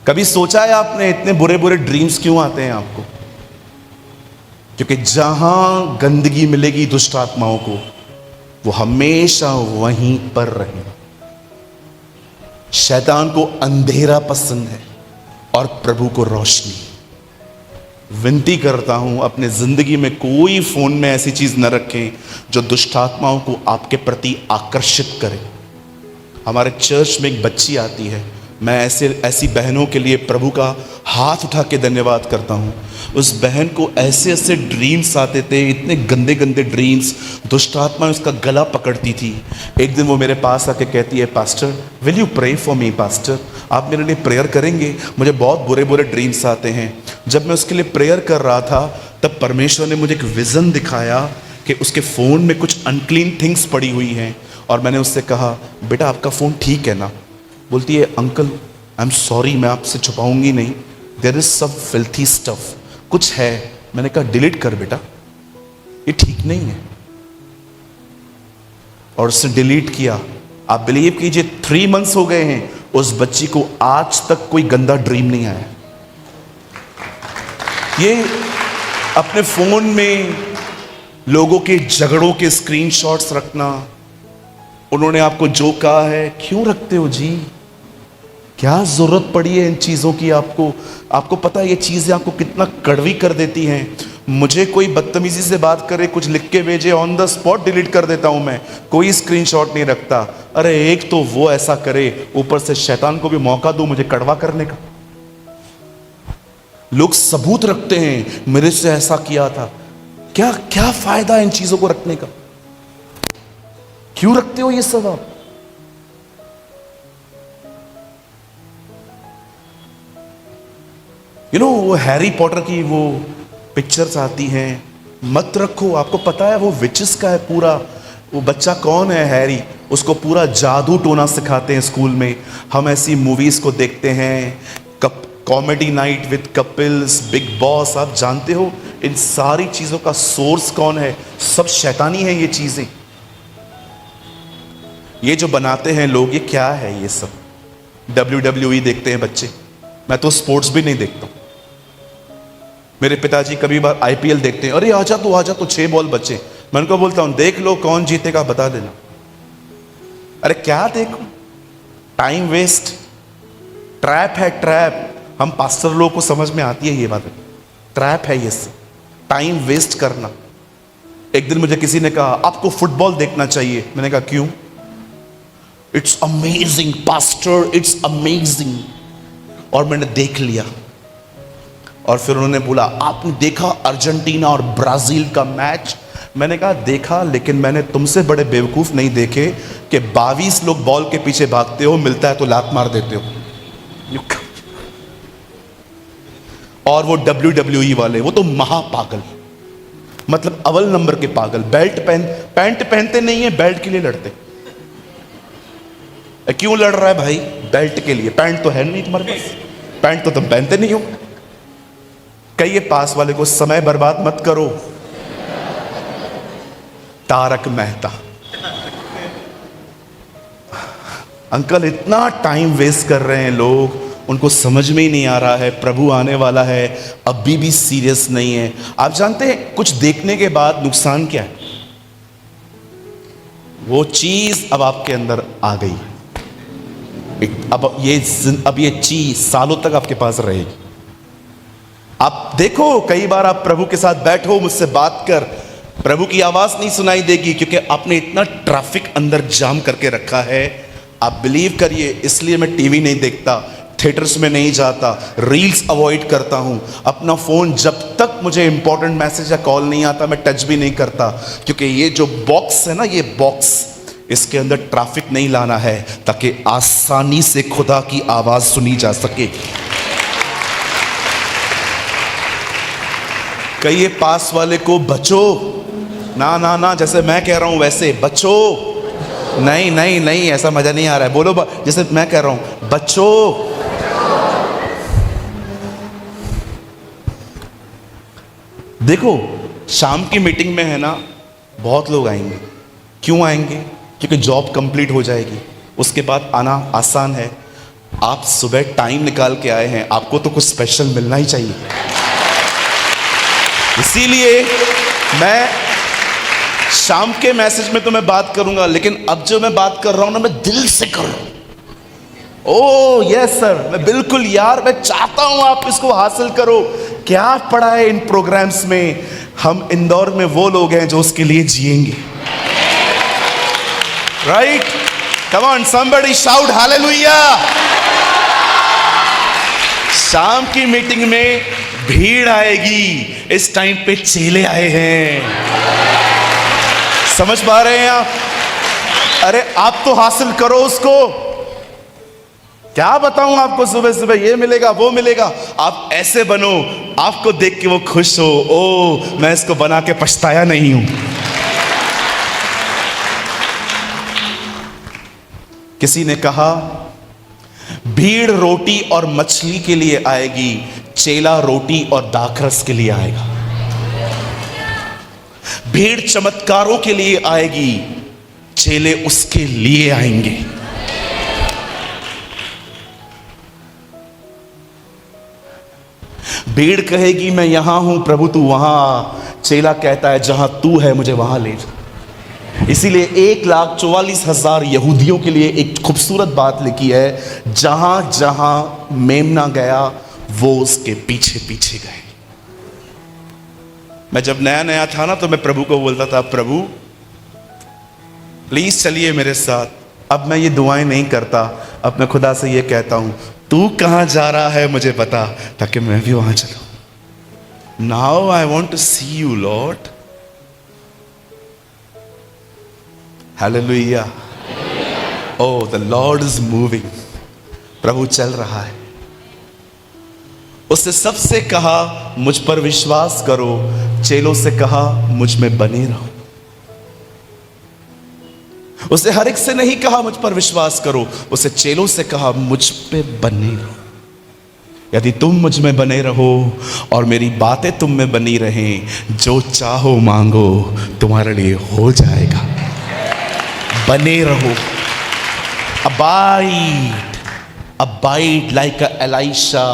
कभी सोचा है आपने इतने बुरे बुरे ड्रीम्स क्यों आते हैं आपको? क्योंकि जहां गंदगी मिलेगी दुष्ट आत्माओं को, वो हमेशा वहीं पर रहेंगे। शैतान को अंधेरा पसंद है और प्रभु को रोशनी। विनती करता हूं अपने जिंदगी में कोई फोन में ऐसी चीज न रखें जो दुष्ट आत्माओं को आपके प्रति आकर्षित करे। हमारे चर्च में एक बच्ची आती है, मैं ऐसी बहनों के लिए प्रभु का हाथ उठा के धन्यवाद करता हूँ। उस बहन को ऐसे ऐसे ड्रीम्स आते थे, इतने गंदे गंदे ड्रीम्स, दुष्ट आत्मा उसका गला पकड़ती थी। एक दिन वो मेरे पास आके कहती है pastor will you pray for me? Pastor आप मेरे लिए प्रेयर करेंगे, मुझे बहुत बुरे बुरे ड्रीम्स आते हैं। जब मैं उसके लिए प्रेयर कर रहा था तब परमेश्वर ने मुझे एक विज़न दिखाया कि उसके फ़ोन में कुछ अनक्लीन थिंग्स पड़ी हुई हैं। और मैंने उससे कहा, बेटा आपका फ़ोन ठीक है ना? बोलती है, अंकल आई एम सॉरी, मैं आपसे छुपाऊंगी नहीं, there is some filthy stuff, कुछ है। मैंने कहा डिलीट कर बेटा, ये ठीक नहीं है। और उसने डिलीट किया। आप बिलीव कीजिए 3 मंथ्स हो गए हैं, उस बच्ची को आज तक कोई गंदा ड्रीम नहीं आया। ये अपने फोन में लोगों के झगड़ों के स्क्रीनशॉट्स रखना, उन्होंने आपको जो कहा है क्यों रखते हो जी? क्या जरूरत पड़ी है इन चीजों की? आपको पता है ये चीजें आपको कितना कड़वी कर देती हैं। मुझे कोई बदतमीजी से बात करे, कुछ लिख के भेजे, ऑन द स्पॉट डिलीट कर देता हूं मैं, कोई स्क्रीनशॉट नहीं रखता। अरे एक तो वो ऐसा करे, ऊपर से शैतान को भी मौका दूं मुझे कड़वा करने का। लोग सबूत रखते हैं, मेरे से ऐसा किया था। क्या क्या फायदा इन चीजों को रखने का? क्यों रखते हो ये सब आप? वो हैरी पॉटर की वो पिक्चर्स आती हैं, मत रखो। आपको पता है वो विचेस का है पूरा। वो बच्चा कौन है हैरी, उसको पूरा जादू टोना सिखाते हैं स्कूल में। हम ऐसी मूवीज को देखते हैं, comedy night with Kapil's, big boss. आप जानते हो इन सारी चीजों का सोर्स कौन है? सब शैतानी है ये चीजें। ये जो बनाते हैं लोग, ये क्या है ये सब? WWE देखते हैं बच्चे, मैं तो स्पोर्ट्स भी नहीं देखता। मेरे पिताजी कभी बार IPL देखते हैं, अरे आजा तो 6 बॉल बचे। मैं उनको बोलता हूं देख लो कौन जीतेगा बता देना। अरे क्या देखो, टाइम वेस्ट, ट्रैप है ट्रैप। हम पास्टर लोगों को समझ में आती है ये बात, ट्रैप है ये सब, टाइम वेस्ट करना। एक दिन मुझे किसी ने कहा आपको फुटबॉल देखना चाहिए। मैंने कहा क्यों? It's amazing pastor, it's amazing. और मैंने देख लिया। और फिर उन्होंने बोला आपने देखा अर्जेंटीना और ब्राजील का मैच? मैंने कहा देखा, लेकिन मैंने तुमसे बड़े बेवकूफ नहीं देखे कि 22 लोग बॉल के पीछे भागते हो, मिलता है तो लात मार देते हो। और वो WWE वाले, वो तो महापागल, मतलब अव्वल नंबर के पागल। पैंट पहनते नहीं है, बेल्ट के लिए लड़ते। क्यों लड़ रहा है भाई? बेल्ट के लिए। पैंट तो है नहीं तुम्हारे पास, पैंट तो तुम पहनते नहीं हो। कहिए पास वाले को समय बर्बाद मत करो। तारक मेहता। अंकल इतना टाइम वेस्ट कर रहे हैं लोग, उनको समझ में ही नहीं आ रहा है प्रभु आने वाला है, अभी भी सीरियस नहीं है। आप जानते हैं कुछ देखने के बाद नुकसान क्या है? वो चीज अब आपके अंदर आ गई, अब ये चीज सालों तक आपके पास रहेगी। आप देखो, कई बार आप प्रभु के साथ बैठो, मुझसे बात कर, प्रभु की आवाज नहीं सुनाई देगी, क्योंकि आपने इतना ट्रैफिक अंदर जाम करके रखा है। आप बिलीव करिए, इसलिए मैं टीवी नहीं देखता, थिएटर्स में नहीं जाता, रील्स अवॉइड करता हूं। अपना फोन जब तक मुझे इंपॉर्टेंट मैसेज या कॉल नहीं आता मैं टच भी नहीं करता, क्योंकि ये जो बॉक्स है ना, ये बॉक्स, इसके अंदर ट्रैफिक नहीं लाना है, ताकि आसानी से खुदा की आवाज सुनी जा सके। कहिए पास वाले को बचो। ना ना ना, जैसे मैं कह रहा हूं वैसे बचो। नहीं नहीं नहीं, ऐसा मजा नहीं आ रहा है, बोलो जैसे मैं कह रहा हूं, बचो। देखो शाम की मीटिंग में है ना, बहुत लोग आएंगे। क्यों आएंगे? क्योंकि जॉब कंप्लीट हो जाएगी, उसके बाद आना आसान है। आप सुबह टाइम निकाल के आए हैं, आपको तो कुछ स्पेशल मिलना ही चाहिए। इसीलिए मैं शाम के मैसेज में तो मैं बात करूंगा, लेकिन अब जो मैं बात कर रहा हूं ना, मैं दिल से कर रहा हूं। ओ यस सर, मैं बिल्कुल यार, मैं चाहता हूं आप इसको हासिल करो। क्या पढ़ा है इन प्रोग्राम्स में? हम इंदौर में वो लोग हैं जो उसके लिए जिएंगे। Right? Come on somebody shout hallelujah. शाम की मीटिंग में भीड़ आएगी, इस टाइम पे चेले आए हैं। समझ पा रहे हैं आप? अरे आप तो हासिल करो उसको। क्या बताऊं आपको, सुबह सुबह ये मिलेगा वो मिलेगा। आप ऐसे बनो, आपको देख के वो खुश हो, ओ मैं इसको बना के पछताया नहीं हूं। किसी ने कहा भीड़ रोटी और मछली के लिए आएगी, चेला रोटी और दाखरस के लिए आएगा। भीड़ चमत्कारों के लिए आएगी, चेले उसके लिए आएंगे। भीड़ कहेगी मैं यहां हूं प्रभु तू वहां आ, चेला कहता है जहां तू है मुझे वहां ले जा। इसीलिए 1,44,000 यहूदियों के लिए एक खूबसूरत बात लिखी है, जहां जहां मेमना गया वो उसके पीछे पीछे गए। मैं जब नया नया था ना तो मैं प्रभु को बोलता था प्रभु प्लीज चलिए मेरे साथ। अब मैं ये दुआएं नहीं करता, अब मैं खुदा से ये कहता हूं तू कहां जा रहा है मुझे बता, ताकि मैं भी वहां चलूं। Now I want to see you lord. Hallelujah. Oh the lord is moving. प्रभु चल रहा है। उससे सबसे कहा मुझ पर विश्वास करो, चेलों से कहा मुझ में बने रहो। उसे हर एक से नहीं कहा मुझ पर विश्वास करो, उसे चेलों से कहा मुझ पे बने रहो। यदि तुम मुझ में बने रहो और मेरी बातें तुम में बनी रहें, जो चाहो मांगो तुम्हारे लिए हो जाएगा। बने रहो। Abide, abide like Elisha.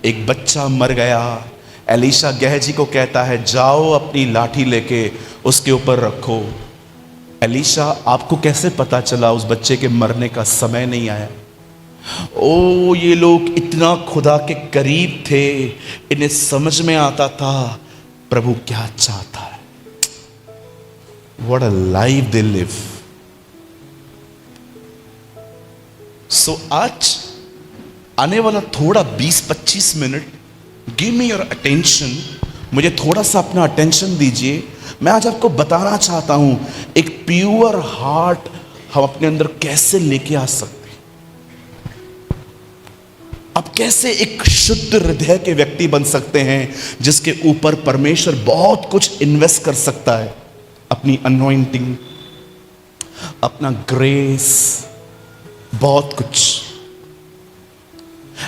एक बच्चा मर गया, एलीशा गेहजी को कहता है जाओ अपनी लाठी लेके उसके ऊपर रखो। एलीशा आपको कैसे पता चला उस बच्चे के मरने का समय नहीं आया? ओ ये लोग इतना खुदा के करीब थे, इन्हें समझ में आता था प्रभु क्या चाहता है। What a life they live. सो आज आने वाला थोड़ा 20-25 minute, give me your attention. मुझे थोड़ा सा अपना अटेंशन दीजिए। मैं आज आपको बताना चाहता हूं एक प्योर हार्ट हम अपने अंदर कैसे लेके आ सकते हैं। आप कैसे एक शुद्ध हृदय के व्यक्ति बन सकते हैं जिसके ऊपर परमेश्वर बहुत कुछ इन्वेस्ट कर सकता है, अपनी अनॉइंटिंग, अपना ग्रेस, बहुत कुछ।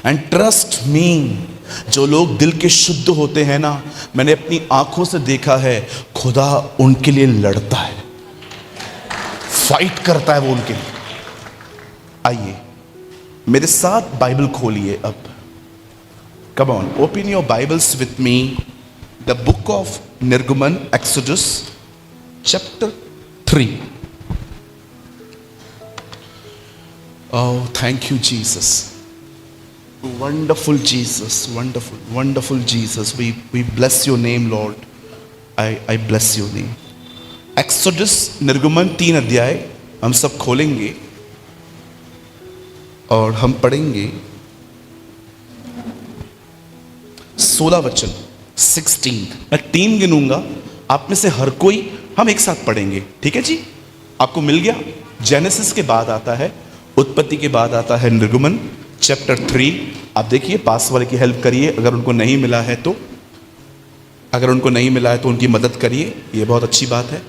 एंड ट्रस्ट मी, जो लोग दिल के शुद्ध होते हैं ना, मैंने अपनी आंखों से देखा है खुदा उनके लिए लड़ता है, फाइट करता है वो उनके लिए। आइए मेरे साथ बाइबल खोलिए अब। Come on, open your Bibles with me, the book of निर्गमन, exodus chapter 3। Oh, thank you, Jesus. Wonderful Jesus, wonderful, wonderful Jesus. We bless your name, Lord. I bless your name. Exodus, निर्गमन 3 अध्याय हम सब खोलेंगे और हम पढ़ेंगे 16 वचन, 16। मैं 3 गिनूंगा, आप में से हर कोई हम एक साथ पढ़ेंगे, ठीक है जी? आपको मिल गया? जेनेसिस के बाद आता है उत्पत्ति, के बाद आता है निर्गमन चैप्टर 3। आप देखिए, पास वाले की हेल्प करिए अगर उनको नहीं मिला है तो, अगर उनको नहीं मिला है तो उनकी मदद करिए, ये बहुत अच्छी बात है,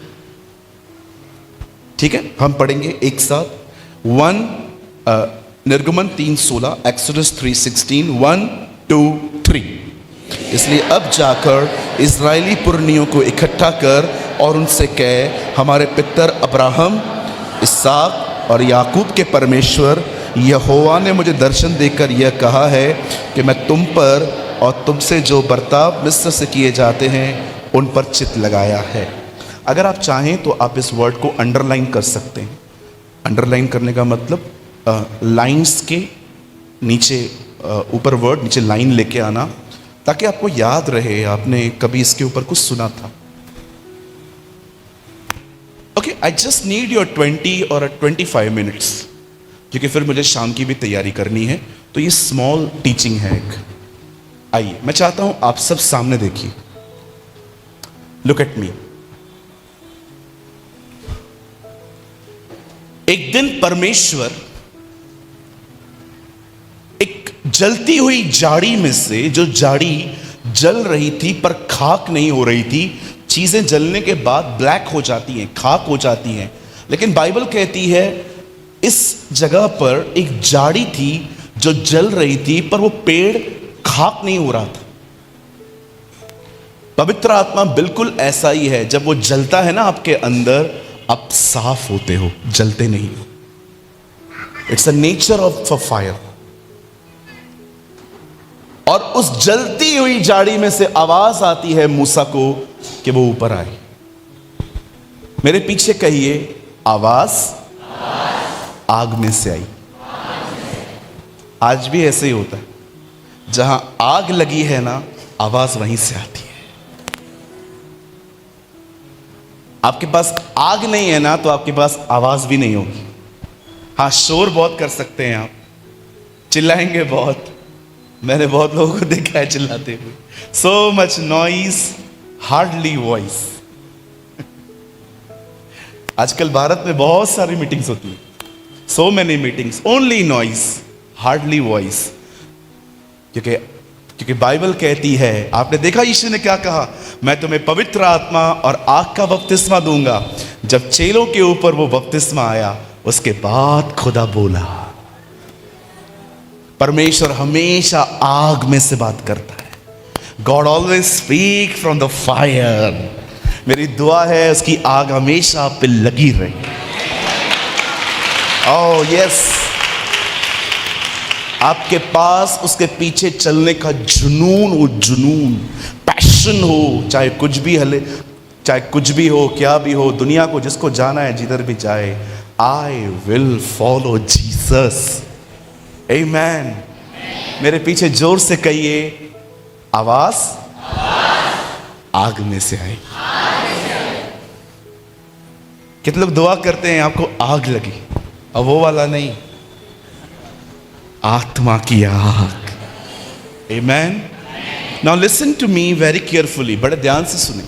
ठीक है? हम पढ़ेंगे एक साथ। निर्गमन 3:16, एक्सोडस 3:16, 1, 2, 3। इसलिए अब जाकर इस्राएली पुरनियों को इकट्ठा कर और उनसे कह, हमारे पितर अब्राहम, इसहाक और याकूब के परमेश्वर यहोवा ने मुझे दर्शन देकर यह कहा है कि मैं तुम पर और तुमसे जो बर्ताव मिस्र से किए जाते हैं उन पर चित्त लगाया है। अगर आप चाहें तो आप इस वर्ड को अंडरलाइन कर सकते हैं। अंडरलाइन करने का मतलब लाइंस के नीचे, ऊपर वर्ड, नीचे लाइन लेके आना, ताकि आपको याद रहे आपने कभी इसके ऊपर कुछ सुना था। Okay, I just need your 20 और 25 मिनट्स, क्योंकि फिर मुझे शाम की भी तैयारी करनी है। तो ये स्मॉल टीचिंग है एक। आइए, मैं चाहता हूं आप सब सामने देखिए, लुक एट मी। एक दिन परमेश्वर एक जलती हुई झाड़ी में से, जो झाड़ी जल रही थी पर खाक नहीं हो रही थी, चीजें जलने के बाद ब्लैक हो जाती हैं, खाक हो जाती हैं, लेकिन बाइबल कहती है इस जगह पर एक झाड़ी थी जो जल रही थी, पर वो पेड़ खाक नहीं हो रहा था। पवित्र आत्मा बिल्कुल ऐसा ही है, जब वो जलता है ना आपके अंदर, आप साफ होते हो, जलते नहीं हो। It's a nature of a fire. और उस जलती हुई झाड़ी में से आवाज आती है मूसा को कि वो ऊपर आए। मेरे पीछे कहिए, आवाज आग में से आई। आज भी ऐसे ही होता है, जहां आग लगी है ना, आवाज वहीं से आती है। आपके पास आग नहीं है ना, तो आपके पास आवाज भी नहीं होगी। हाँ, शोर बहुत कर सकते हैं आप, चिल्लाएंगे बहुत। मैंने बहुत लोगों को देखा है चिल्लाते हुए। So much noise, hardly voice. आजकल भारत में बहुत सारी मीटिंग्स होती है, so many meetings, only noise, hardly voice. क्योंकि बाइबल कहती है, आपने देखा यीशु ने क्या कहा, मैं तुम्हें पवित्र आत्मा और आग का बपतिस्मा दूंगा। जब चेलों के ऊपर वो बपतिस्मा आया, उसके बाद खुदा बोला। परमेश्वर हमेशा आग में से बात करता है। God always speak from the fire. मेरी दुआ है उसकी आग हमेशा आप पे लगी रहे। ओह यस, आपके पास उसके पीछे चलने का जुनून हो, जुनून, पैशन हो, चाहे कुछ भी हले, चाहे कुछ भी हो, क्या भी हो, दुनिया को जिसको जाना है, जिधर भी जाए, आई विल फॉलो जीसस। आमेन। मेरे पीछे जोर से कहिए, आवाज आग में से आई। कितने लोग दुआ करते हैं आपको आग लगी, अब वो वाला नहीं, आत्मा की आग। Amen. Now listen to me very carefully, बड़े ध्यान से सुने।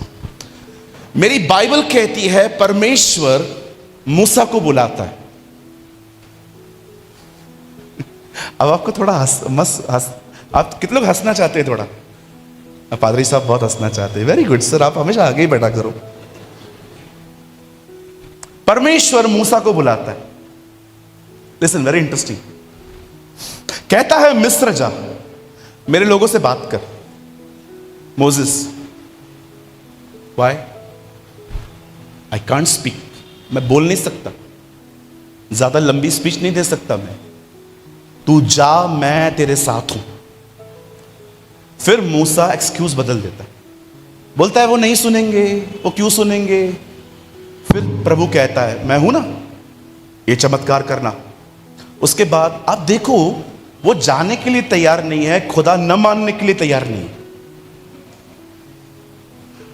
मेरी बाइबल कहती है परमेश्वर मूसा को बुलाता है। अब आपको थोड़ा आप कितने लोग हंसना चाहते हैं? थोड़ा, पादरी साहब बहुत हंसना चाहते हैं। वेरी गुड सर, आप हमेशा आगे ही बैठा करो। परमेश्वर मूसा को बुलाता है। Listen, very interesting. कहता है मिस्र जा, मेरे लोगों से बात कर। Moses, why? I can't speak, मैं बोल नहीं सकता, ज्यादा लंबी स्पीच नहीं दे सकता मैं। तू जा, मैं तेरे साथ हूं। फिर मूसा एक्सक्यूज बदल देता है, बोलता है वो नहीं सुनेंगे, वो क्यों सुनेंगे? फिर प्रभु कहता है मैं हूं ना, ये चमत्कार करना। उसके बाद आप देखो, वो जाने के लिए तैयार नहीं है, खुदा न मानने के लिए तैयार नहीं है।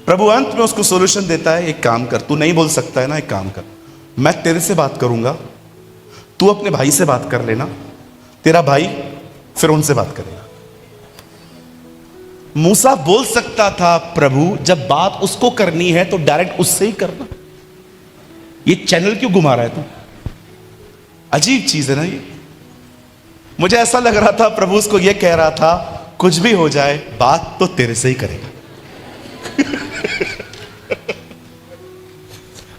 प्रभु अंत में उसको सॉल्यूशन देता है, एक काम कर, तू नहीं बोल सकता है ना, एक काम कर, मैं तेरे से बात करूंगा, तू अपने भाई से बात कर लेना, तेरा भाई फिर उनसे बात करेगा। मूसा बोल सकता था, प्रभु जब बात उसको करनी है तो डायरेक्ट उससे ही करना, ये चैनल क्यों घुमा रहा है तू? अजीब चीज है ना ये। मुझे ऐसा लग रहा था प्रभु उसको ये कह रहा था, कुछ भी हो जाए बात तो तेरे से ही करेगा।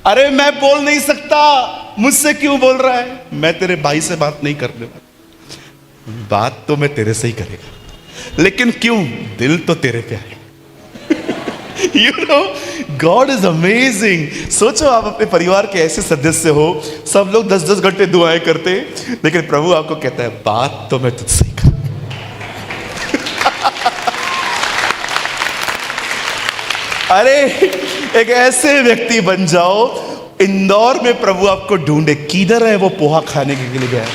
अरे मैं बोल नहीं सकता, मुझसे क्यों बोल रहा है? मैं तेरे भाई से बात नहीं करने वाला, बात तो मैं तेरे से ही करेगा, लेकिन क्यों? दिल तो तेरे पे है। You know, God is amazing. सोचो आप अपने परिवार के ऐसे सदस्य हो, सब लोग 10-10 घंटे दुआएं करते, लेकिन प्रभु आपको कहता है बात तो मैं तुझसे ही करूंगा। अरे एक ऐसे व्यक्ति बन जाओ, इंदौर में प्रभु आपको ढूंढे, किधर है वो पोहा खाने के लिए गया,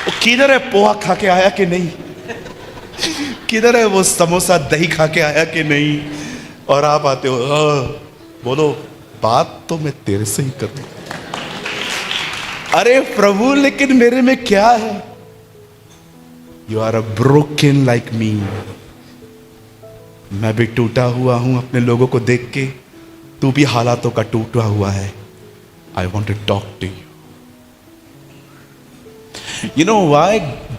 वो किधर है पोहा खा के आया कि नहीं, किधर है वो समोसा दही खा के आया कि नहीं, और आप आते हो बोलो बात तो मैं तेरे से ही करूं। अरे प्रभु लेकिन मेरे में क्या है? You are a broken like me. मैं भी टूटा हुआ हूं अपने लोगों को देख के, तू भी हालातों का टूटा हुआ है। I want to talk to you. You know why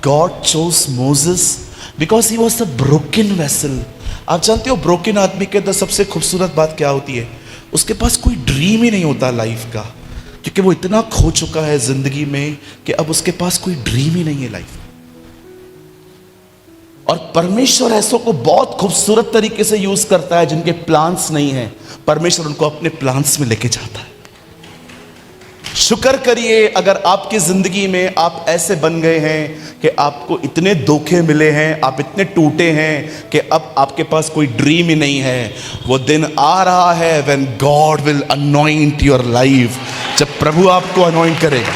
God chose Moses? Because he was a broken vessel. आप जानते हो ब्रोकन आदमी के अंदर सबसे खूबसूरत बात क्या होती है? उसके पास कोई ड्रीम ही नहीं होता लाइफ का, कि क्योंकि वो इतना खो चुका है जिंदगी में कि अब उसके पास कोई ड्रीम ही नहीं है लाइफ। और परमेश्वर ऐसों को बहुत खूबसूरत तरीके से यूज करता है जिनके प्लान्स नहीं है, परमेश्वर उनको अपने प्लान्स में लेके जाता है। शुक्र करिए अगर आपकी जिंदगी में आप ऐसे बन गए हैं कि आपको इतने धोखे मिले हैं, आप इतने टूटे हैं कि अब आपके पास कोई ड्रीम ही नहीं है। वो दिन आ रहा है when God will anoint your life, जब प्रभु आपको अनॉइंट करेगा।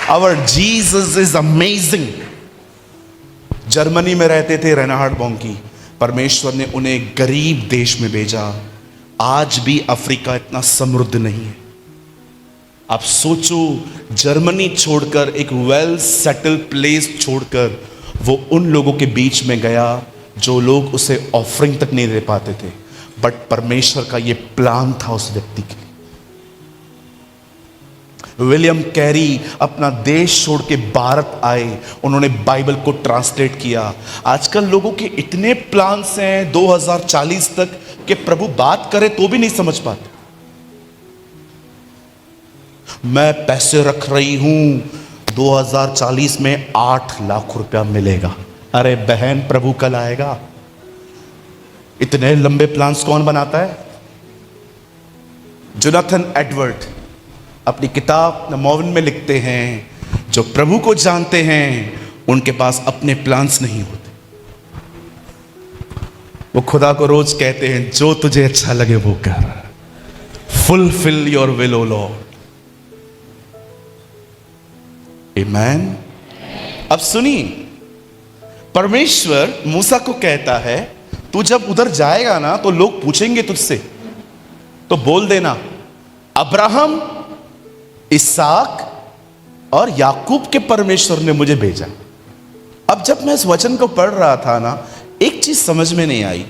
Our Jesus is amazing। Germany में रहते थे रेनहार्ड बॉन्की, परमेश्वर ने उन्हें गरीब देश में भेजा। आज भी अफ्रीका इतना समृद्ध नहीं है। आप सोचो, जर्मनी छोड़कर, एक वेल सेटल प्लेस छोड़कर वो उन लोगों के बीच में गया जो लोग उसे ऑफरिंग तक नहीं दे पाते थे, बट परमेश्वर का ये प्लान था उस व्यक्ति के लिए। विलियम कैरी अपना देश छोड़ के भारत आए, उन्होंने बाइबल को ट्रांसलेट किया। आजकल लोगों के इतने प्लान्स हैं 2040 तक कि प्रभु बात करे तो भी नहीं समझ पाते। मैं पैसे रख रही हूं 2040 में 8 लाख रुपया मिलेगा। अरे बहन, प्रभु कल आएगा। इतने लंबे प्लान्स कौन बनाता है? जोनाथन एडवर्ड अपनी किताब द मॉर्वन में लिखते हैं, जो प्रभु को जानते हैं उनके पास अपने प्लान्स नहीं होते। वो खुदा को रोज कहते हैं, जो तुझे अच्छा लगे वो कर, fulfil your will O lord. Amen. अब सुनिए, परमेश्वर मूसा को कहता है, तू जब उधर जाएगा ना तो लोग पूछेंगे तुझसे, तो बोल देना अब्राहम, इसहाक और याकूब के परमेश्वर ने मुझे भेजा। अब जब मैं इस वचन को पढ़ रहा था ना, एक चीज समझ में नहीं आई।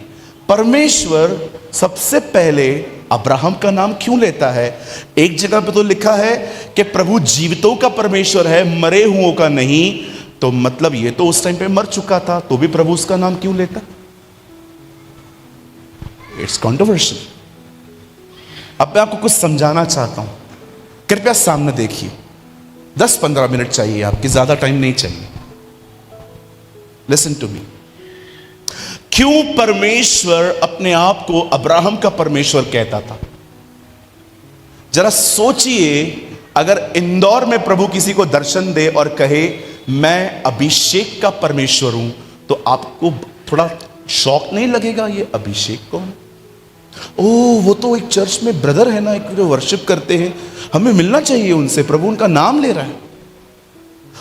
परमेश्वर सबसे पहले अब्राहम का नाम क्यों लेता है? एक जगह पे तो लिखा है कि प्रभु जीवितों का परमेश्वर है, मरे हुओं का नहीं। तो मतलब ये तो उस टाइम पे मर चुका था, तो भी प्रभु उसका नाम क्यों लेता? It's controversial. अब मैं आपको कुछ समझाना चाहता हूं, कृपया सामने देखिए। 10-15 मिनट चाहिए, आपकी ज्यादा टाइम नहीं चाहिए। Listen to me. क्यों परमेश्वर अपने आप को अब्राहम का परमेश्वर कहता था? जरा सोचिए, अगर इंदौर में प्रभु किसी को दर्शन दे और कहे मैं अभिषेक का परमेश्वर हूं, तो आपको थोड़ा शौक नहीं लगेगा? ये अभिषेक कौन? ओ, वो तो एक चर्च में ब्रदर है ना, एक जो वर्शिप करते हैं, हमें मिलना चाहिए उनसे, प्रभु उनका नाम ले रहा है।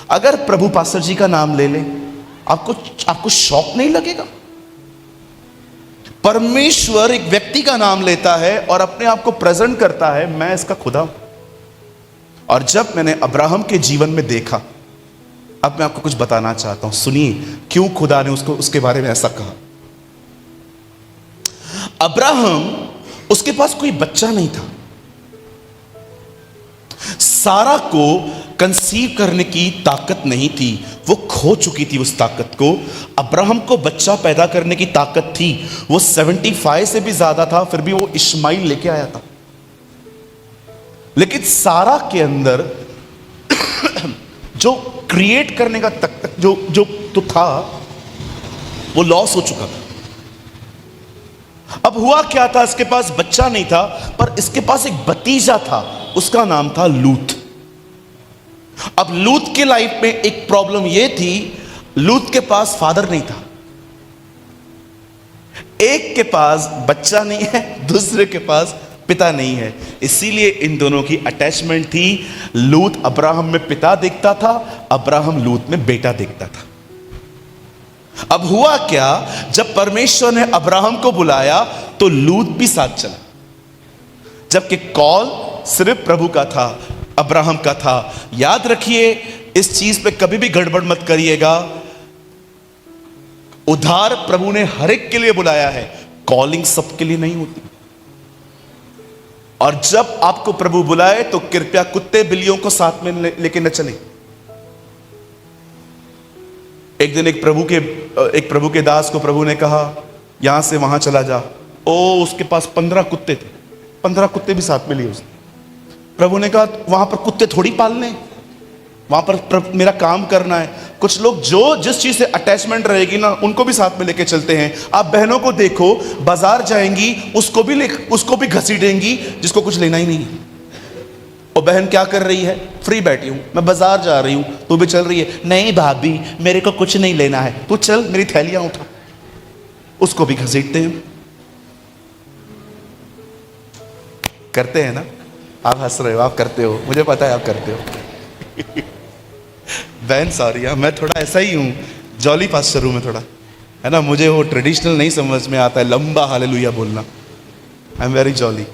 अगर प्रभु पास्टर जी का नाम ले ले, आपको शौक नहीं लगेगा? परमेश्वर एक व्यक्ति का नाम लेता है और अपने आप को प्रेजेंट करता है, मैं इसका खुदा हूं। और जब मैंने अब्राहम के जीवन में देखा, अब मैं आपको कुछ बताना चाहता हूं, सुनिए क्यों खुदा ने उसके बारे में ऐसा कहा। अब्राहम, उसके पास कोई बच्चा नहीं था। सारा को कंसीव करने की ताकत नहीं थी, वो खो चुकी थी उस ताकत को। अब्राहम को बच्चा पैदा करने की ताकत थी, वो 75 से भी ज्यादा था, फिर भी वो इश्माइल लेके आया था। लेकिन सारा के अंदर जो क्रिएट करने का तक जो तो था, वो लॉस हो चुका था। अब हुआ क्या था, इसके पास बच्चा नहीं था, पर इसके पास एक भतीजा था, उसका नाम था लूत। अब लूत की लाइफ में एक प्रॉब्लम यह थी, लूत के पास फादर नहीं था। एक के पास बच्चा नहीं है, दूसरे के पास पिता नहीं है, इसीलिए इन दोनों की अटैचमेंट थी। लूत अब्राहम में पिता देखता था, अब्राहम लूत में बेटा देखता था। अब हुआ क्या, जब परमेश्वर ने अब्राहम को बुलाया तो लूत भी साथ चला, जबकि कॉल सिर्फ प्रभु का था, अब्राहम का था। याद रखिए, इस चीज पे कभी भी गड़बड़ मत करिएगा। उधार प्रभु ने हर एक के लिए बुलाया है, कॉलिंग सबके लिए नहीं होती। और जब आपको प्रभु बुलाए तो कृपया कुत्ते बिल्लियों को साथ में लेके न चले। एक दिन एक प्रभु के दास को प्रभु ने कहा, यहां से वहां चला जा। ओ, उसके पास 15 कुत्ते थे, 15 कुत्ते भी साथ में लिए उसने। प्रभु ने कहा वहां पर कुत्ते थोड़ी पालने, वहां पर मेरा काम करना है। कुछ लोग जो जिस चीज से अटैचमेंट रहेगी ना उनको भी साथ में लेके चलते हैं। आप बहनों को देखो, बाजार जाएंगी उसको भी घसीटेंगी जिसको कुछ लेना ही नहीं है। और बहन क्या कर रही है? फ्री बैठी हूं, मैं बाजार जा रही हूं, तू भी चल रही है। नहीं भाभी मेरे को कुछ नहीं लेना है, तू चल मेरी थैलियां उठा। उसको भी घसीटते हैं। करते हैं ना? आप हंस रहे हो, आप करते हो, मुझे पता है आप करते हो। बहन सॉरी, मैं थोड़ा ऐसा ही हूं, जॉली पास्टर हूं मैं थोड़ा, है ना। मुझे वो ट्रेडिशनल नहीं समझ में आता है, लंबा हालेलुया बोलना। I am very jolly.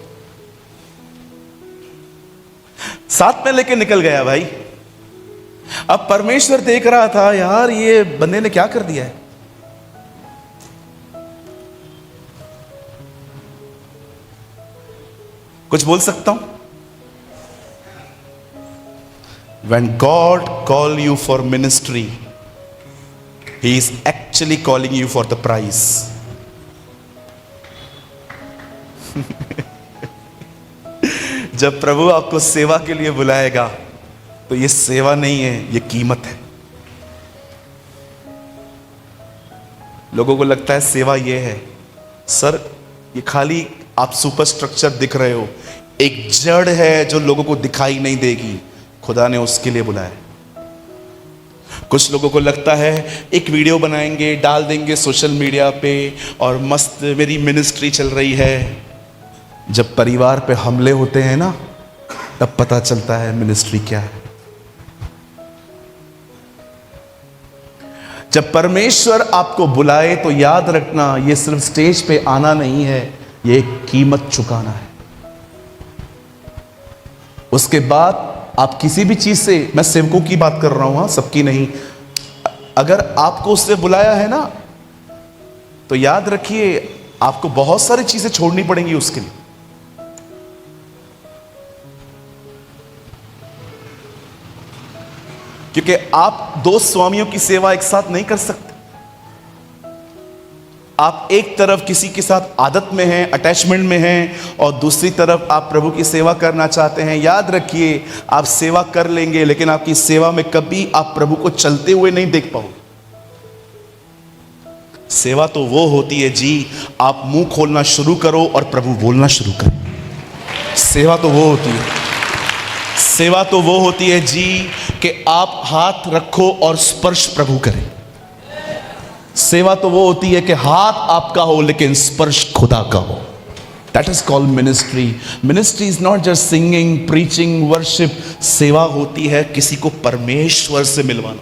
साथ में लेके निकल गया भाई। अब परमेश्वर देख रहा था, यार ये बंदे ने क्या कर दिया है। कुछ बोल सकता हूं? When God call you for ministry, He is actually calling you for the prize. जब प्रभु आपको सेवा के लिए बुलाएगा तो ये सेवा नहीं है, ये कीमत है। लोगों को लगता है सेवा ये है, सर ये खाली आप सुपर स्ट्रक्चर दिख रहे हो, एक जड़ है जो लोगों को दिखाई नहीं देगी, खुदा ने उसके लिए बुलाया। कुछ लोगों को लगता है एक वीडियो बनाएंगे डाल देंगे सोशल मीडिया पे और मस्त मेरी मिनिस्ट्री चल रही है। जब परिवार पे हमले होते हैं ना तब पता चलता है मिनिस्ट्री क्या है। जब परमेश्वर आपको बुलाए तो याद रखना, ये सिर्फ स्टेज पे आना नहीं है, ये एक कीमत चुकाना है। उसके बाद आप किसी भी चीज से, मैं सेवकों की बात कर रहा हूं, हां सबकी नहीं, अगर आपको उससे बुलाया है ना तो याद रखिए आपको बहुत सारी चीजें छोड़नी पड़ेंगी उसके लिए। क्योंकि आप दो स्वामियों की सेवा एक साथ नहीं कर सकते। आप एक तरफ किसी के साथ आदत में हैं, अटैचमेंट में हैं, और दूसरी तरफ आप प्रभु की सेवा करना चाहते हैं। याद रखिए आप सेवा कर लेंगे लेकिन आपकी सेवा में कभी आप प्रभु को चलते हुए नहीं देख पाओगे। सेवा तो वो होती है जी, आप मुंह खोलना शुरू करो और प्रभु बोलना शुरू करो। सेवा तो वो होती है, सेवा तो वो होती है जी कि आप हाथ रखो और स्पर्श प्रभु करें। सेवा तो वो होती है कि हाथ आपका हो लेकिन स्पर्श खुदा का हो। That is called ministry. Ministry is not just singing, preaching, worship. सेवा होती है किसी को परमेश्वर से मिलवाना।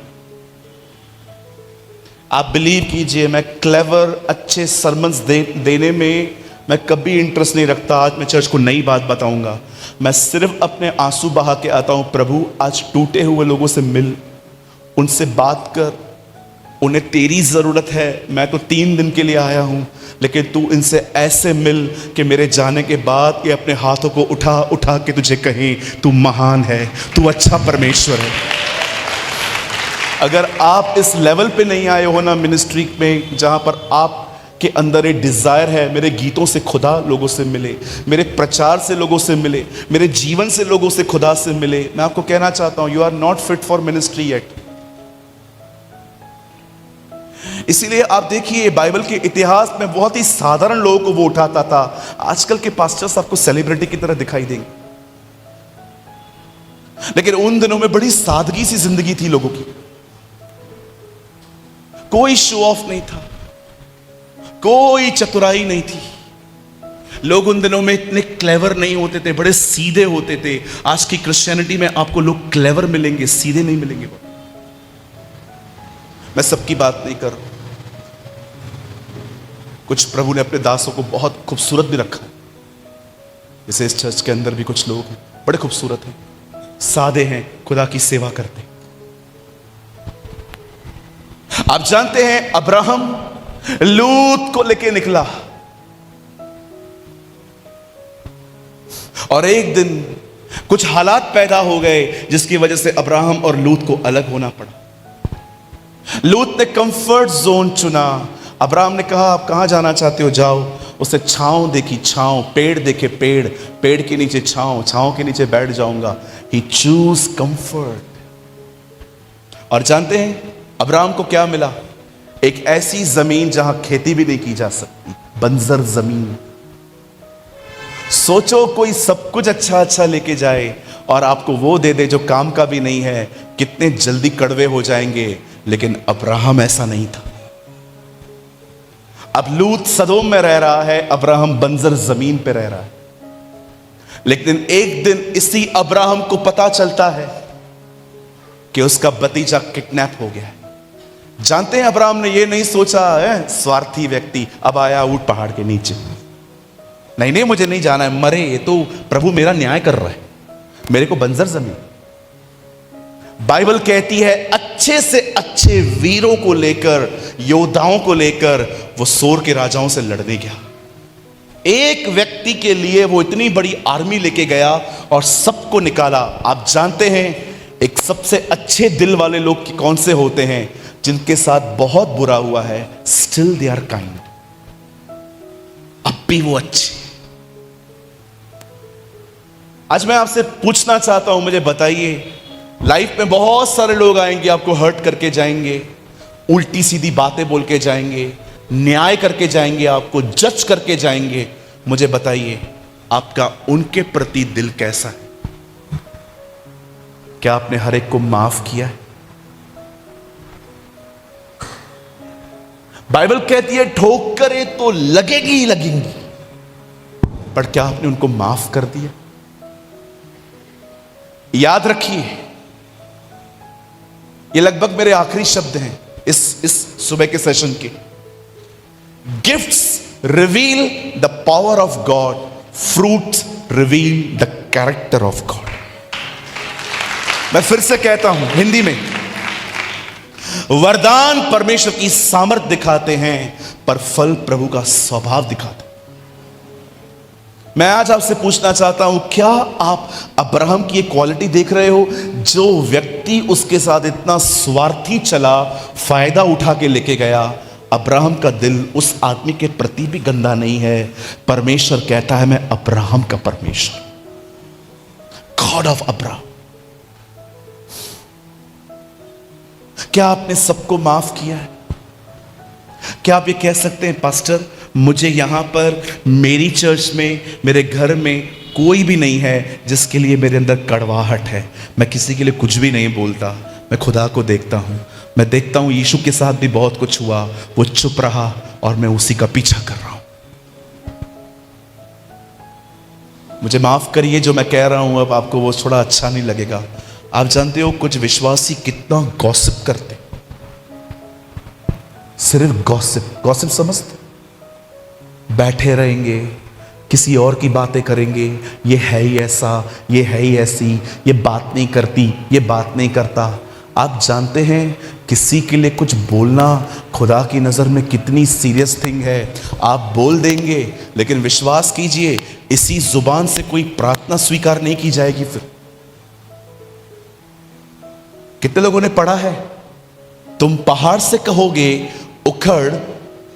आप बिलीव कीजिए, मैं क्लेवर अच्छे सरमन्स देने में मैं कभी इंटरेस्ट नहीं रखता। आज मैं चर्च को नई बात बताऊंगा, मैं सिर्फ अपने आंसू बहा के आता हूं। प्रभु आज टूटे हुए लोगों से मिल, उनसे बात कर, उन्हें तेरी जरूरत है। मैं तो 3 दिन के लिए आया हूं लेकिन तू इनसे ऐसे मिल कि मेरे जाने के बाद ये अपने हाथों को उठा उठा के तुझे कहें तू महान है, तू अच्छा परमेश्वर है। अगर आप इस लेवल पे नहीं आए हो ना मिनिस्ट्री में, जहां पर आप के अंदर एक डिजायर है मेरे गीतों से खुदा लोगों से मिले, मेरे प्रचार से लोगों से मिले, मेरे जीवन से लोगों से खुदा से मिले, मैं आपको कहना चाहता हूं you are not fit for ministry yet. इसीलिए आप देखिए बाइबल के इतिहास में बहुत ही साधारण लोगों को वो उठाता था। आजकल के पास्टर्स आपको सेलिब्रिटी की तरह दिखाई देंगे, लेकिन उन दिनों में बड़ी सादगी सी जिंदगी थी लोगों की। कोई शो ऑफ नहीं था, कोई चतुराई नहीं थी। लोग उन दिनों में इतने क्लेवर नहीं होते थे, बड़े सीधे होते थे। आज की क्रिश्चियनिटी में आपको लोग क्लेवर मिलेंगे, सीधे नहीं मिलेंगे। मैं सबकी बात नहीं कर रहा, कुछ प्रभु ने अपने दासों को बहुत खूबसूरत भी रखा है। जैसे इस चर्च के अंदर भी कुछ लोग हैं बड़े खूबसूरत हैं, सादे हैं, खुदा की सेवा करते हैं। आप जानते हैं अब्राहम लूत को लेके निकला और एक दिन कुछ हालात पैदा हो गए जिसकी वजह से अब्राहम और लूत को अलग होना पड़ा। लूत ने कंफर्ट जोन चुना, अब्राहम ने कहा आप कहां जाना चाहते हो जाओ, उसने छांव देखी, छांव, पेड़ देखे, पेड़, पेड़ के नीचे छांव, छांव के नीचे बैठ जाऊंगा। ही चूज कंफर्ट। और जानते हैं अब्राहम को क्या मिला? एक ऐसी जमीन जहां खेती भी नहीं की जा सकती, बंजर जमीन। सोचो कोई सब कुछ अच्छा अच्छा लेके जाए और आपको वो दे दे जो काम का भी नहीं है, कितने जल्दी कड़वे हो जाएंगे। लेकिन अब्राहम ऐसा नहीं था। अब लूत सदोम में रह रहा है, अब्राहम बंजर जमीन पे रह रहा है। लेकिन एक दिन इसी अब्राहम को पता चलता है कि उसका भतीजा किडनैप हो गया है। जानते हैं अब्राहम ने ये नहीं सोचा है, स्वार्थी व्यक्ति, अब आया ऊंट पहाड़ के नीचे, नहीं नहीं मुझे नहीं जाना है, मरे ये तो प्रभु मेरा न्याय कर रहा है, मेरे को बंजर जमीन। बाइबल कहती है अच्छे से अच्छे वीरों को लेकर, योद्धाओं को लेकर वो सोर के राजाओं से लड़ने गया। एक व्यक्ति के लिए वो इतनी बड़ी आर्मी लेके गया और सबको निकाला। आप जानते हैं एक सबसे अच्छे दिल वाले लोग कौन से होते हैं? जिनके साथ बहुत बुरा हुआ है, स्टिल दे आर काइंड, अब भी वो अच्छे। आज मैं आपसे पूछना चाहता हूं, मुझे बताइए, लाइफ में बहुत सारे लोग आएंगे, आपको हर्ट करके जाएंगे, उल्टी सीधी बातें बोल के जाएंगे, न्याय करके जाएंगे, आपको जज करके जाएंगे। मुझे बताइए आपका उनके प्रति दिल कैसा है? क्या आपने हर एक को माफ किया है? बाइबल कहती है ठोकरें तो लगेगी ही लगेंगी, पर क्या आपने उनको माफ कर दिया? याद रखिए, ये लगभग मेरे आखिरी शब्द हैं इस सुबह के सेशन के। Gifts reveal the power of God, fruits reveal the character of God. मैं फिर से कहता हूं हिंदी में, वरदान परमेश्वर की सामर्थ्य दिखाते हैं, पर फल प्रभु का स्वभाव दिखाते हैं। मैं आज आपसे पूछना चाहता हूं, क्या आप अब्राहम की एक क्वालिटी देख रहे हो? जो व्यक्ति उसके साथ इतना स्वार्थी चला, फायदा उठा के लेके गया, अब्राहम का दिल उस आदमी के प्रति भी गंदा नहीं है। परमेश्वर कहता है मैं अब्राहम का परमेश्वर, गॉड ऑफ अब्राहम। क्या आपने सबको माफ किया है? क्या आप ये कह सकते हैं पास्टर मुझे यहां पर मेरी चर्च में, मेरे घर में कोई भी नहीं है जिसके लिए मेरे अंदर कड़वाहट है, मैं किसी के लिए कुछ भी नहीं बोलता, मैं खुदा को देखता हूं, मैं देखता हूं यीशु के साथ भी बहुत कुछ हुआ, वो चुप रहा और मैं उसी का पीछा कर रहा हूं। मुझे माफ करिए जो मैं कह रहा हूं, अब आपको वो थोड़ा अच्छा नहीं लगेगा। आप जानते हो कुछ विश्वासी कितना गॉसिप करते, सिर्फ गॉसिप। गॉसिप समझते? बैठे रहेंगे, किसी और की बातें करेंगे, ये है ही ऐसा, ये है ही ऐसी, ये बात नहीं करती, ये बात नहीं करता। आप जानते हैं किसी के लिए कुछ बोलना खुदा की नज़र में कितनी सीरियस थिंग है। आप बोल देंगे, लेकिन विश्वास कीजिए इसी जुबान से कोई प्रार्थना स्वीकार नहीं की जाएगी। फिर कितने लोगों ने पढ़ा है, तुम पहाड़ से कहोगे उखड़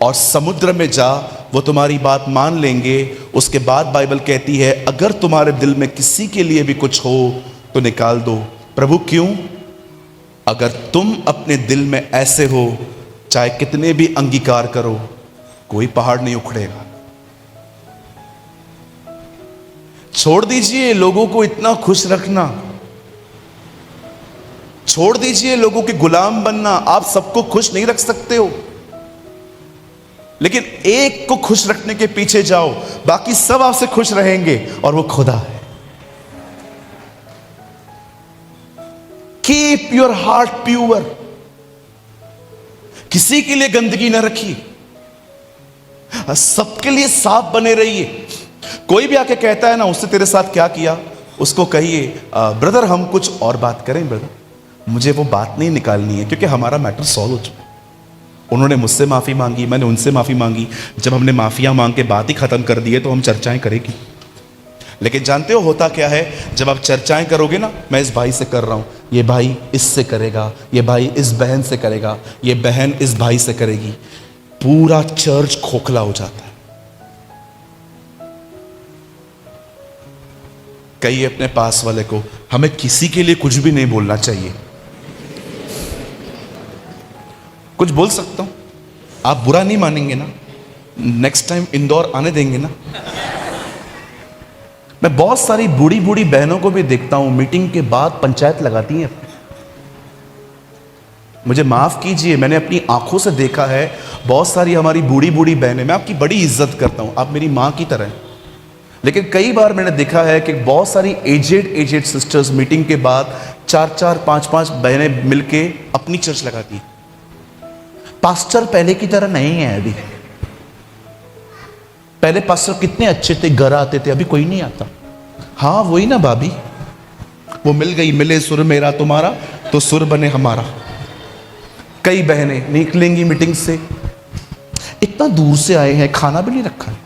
और समुद्र में जा, वो तुम्हारी बात मान लेंगे। उसके बाद बाइबल कहती है अगर तुम्हारे दिल में किसी के लिए भी कुछ हो तो निकाल दो। प्रभु क्यों? अगर तुम अपने दिल में ऐसे हो, चाहे कितने भी अंगीकार करो, कोई पहाड़ नहीं उखड़ेगा। छोड़ दीजिए लोगों को इतना खुश रखना, छोड़ दीजिए लोगों के गुलाम बनना। आप सबको खुश नहीं रख सकते हो, लेकिन एक को खुश रखने के पीछे जाओ, बाकी सब आपसे खुश रहेंगे, और वो खुदा है। कीप योर हार्ट प्योर, किसी के लिए गंदगी न रखिए, सबके लिए साफ बने रहिए। कोई भी आके कहता है ना उससे तेरे साथ क्या किया, उसको कहिए ब्रदर हम कुछ और बात करें ब्रदर, मुझे वो बात नहीं निकालनी है, क्योंकि हमारा मैटर सॉल्व हो चुका है। उन्होंने मुझसे माफ़ी मांगी, मैंने उनसे माफ़ी मांगी, जब हमने माफ़ियाँ मांग के बात ही ख़त्म कर दी है तो हम चर्चाएं करेंगे। लेकिन जानते हो होता क्या है, जब आप चर्चाएं करोगे ना, मैं इस भाई से कर रहा हूँ, ये भाई इससे करेगा, ये भाई इस बहन से करेगा, ये बहन इस भाई से करेगी, पूरा चर्च खोखला हो जाता है। कहिए अपने पास वाले को, हमें किसी के लिए कुछ भी नहीं बोलना चाहिए। कुछ बोल सकता हूं, आप बुरा नहीं मानेंगे ना? नेक्स्ट टाइम इंदौर आने देंगे ना? मैं बहुत सारी बूढ़ी बूढ़ी बहनों को भी देखता हूं, मीटिंग के बाद पंचायत लगाती हैं। मुझे माफ कीजिए, मैंने अपनी आंखों से देखा है बहुत सारी हमारी बूढ़ी बूढ़ी बहनें, मैं आपकी बड़ी इज्जत करता हूं, आप मेरी मां की तरह हैं, लेकिन कई बार मैंने देखा है कि बहुत सारी एजेड सिस्टर्स मीटिंग के बाद 4-4, 5-5 बहनें मिलके अपनी चर्च लगाती हैं। पास्टर पहले की तरह नहीं है अभी। पहले पास्टर कितने अच्छे थे, घर आते थे, अभी कोई नहीं आता। हाँ वही ना भाभी, वो मिल गई, मिले सुर मेरा तुम्हारा तो सुर बने हमारा। कई बहनें निकलेंगी मीटिंग से, इतना दूर से आए हैं, खाना भी नहीं रखा है।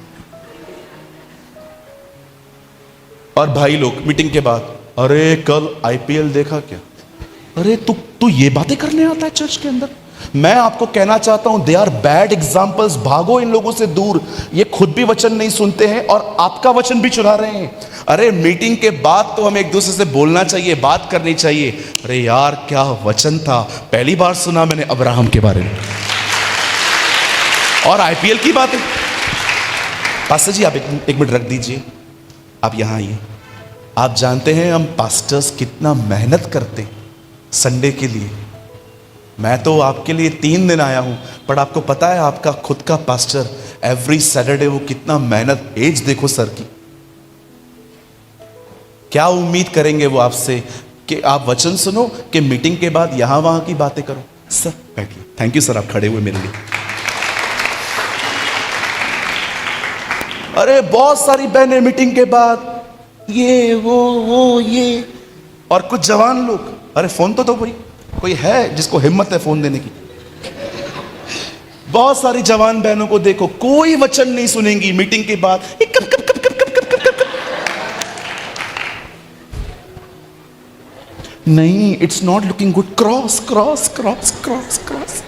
और भाई लोग मीटिंग के बाद, अरे कल आईपीएल देखा क्या? अरे तू ये बातें करने आता है चर्च के अंदर? मैं आपको कहना चाहता हूं, दे आर बैड एग्जाम्पल्स, भागो इन लोगों से दूर। ये खुद भी वचन नहीं सुनते हैं और आपका वचन भी चुरा रहे हैं। अरे मीटिंग के बाद तो हमें एक दूसरे से बोलना चाहिए, बात करनी चाहिए। अरे यार क्या वचन था, पहली बार सुना मैंने अब्राहम के बारे में। और आईपीएल की बात है। पास्टर जी आप एक मिनट रख दीजिए, आप यहां आइए। आप जानते हैं हम पास्टर्स कितना मेहनत करते संडे के लिए। मैं तो आपके लिए 3 दिन आया हूं, पर आपको पता है आपका खुद का पास्टर एवरी सैटरडे वो कितना मेहनत, एज देखो सर की। क्या उम्मीद करेंगे वो आपसे कि आप वचन सुनो कि मीटिंग के बाद यहां वहां की बातें करो? सर बैठिए। थैंक यू सर, आप खड़े हुए मेरे लिए। अरे बहुत सारी बहनें मीटिंग के बाद ये वो ये, और कुछ जवान लोग, अरे फोन तो कोई है जिसको हिम्मत है फोन देने की? बहुत सारी जवान बहनों को देखो, कोई वचन नहीं सुनेंगी मीटिंग के बाद। कब कब कब कब कब कब कब नहीं, it's not looking good. Cross cross cross cross cross.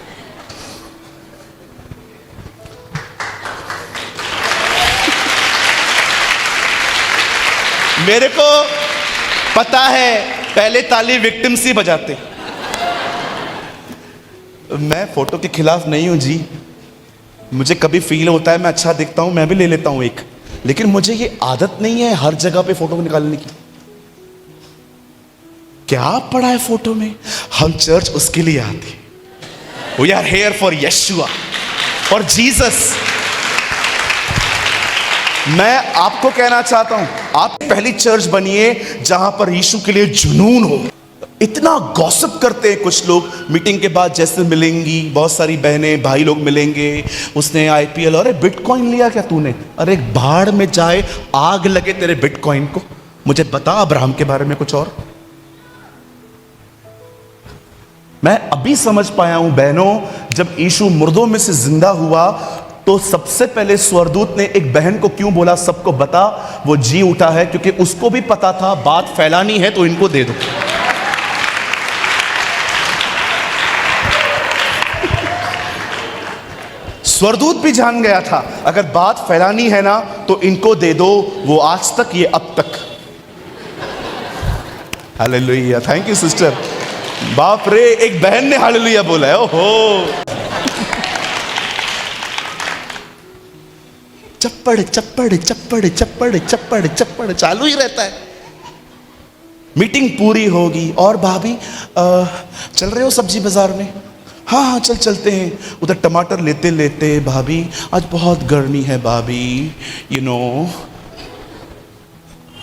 मेरे को पता है पहले ताली विक्टिम्स ही बजाते। मैं फोटो के खिलाफ नहीं हूं जी, मुझे कभी फील होता है मैं अच्छा दिखता हूं, मैं भी ले लेता हूं एक, लेकिन मुझे ये आदत नहीं है हर जगह पे फोटो निकालने की। क्या पड़ा है फोटो में? हम चर्च उसके लिए आते, we are here for Yeshua, for Jesus. मैं आपको कहना चाहता हूं, आप पहली चर्च बनिए जहां पर यीशु के लिए जुनून हो। इतना गॉसिप करते हैं कुछ लोग मीटिंग के बाद, जैसे मिलेंगी बहुत सारी बहनें भाई लोग मिलेंगे, उसने आईपीएल, अरे बिटकॉइन लिया क्या तूने? अरे भाड़ में जाए, आग लगे तेरे बिटकॉइन को। मुझे बता अब्राहम के बारे में कुछ और। मैं अभी समझ पाया हूं बहनों, जब यीशु मुर्दों में से जिंदा हुआ तो सबसे पहले स्वर्गदूत ने एक बहन को क्यों बोला सबको बता, वो जी उठा है, क्योंकि उसको भी पता था बात फैलानी है तो इनको दे दो। स्वर्गदूत भी जान गया था अगर बात फैलानी है ना तो इनको दे दो, वो आज तक ये अब तक। Hallelujah, thank you sister. बाप रे, एक बहन ने हालेलुया बोला है। ओहो, चप्पड़ चप्पड़ चप्पड़ चप्पड़ चप्पड़ चप्पड़ चालू ही रहता है। मीटिंग पूरी होगी और भाभी चल रहे हो सब्जी बाजार में? हाँ हाँ चलते हैं। उधर टमाटर लेते लेते, भाभी आज बहुत गर्मी है भाभी, यू नो।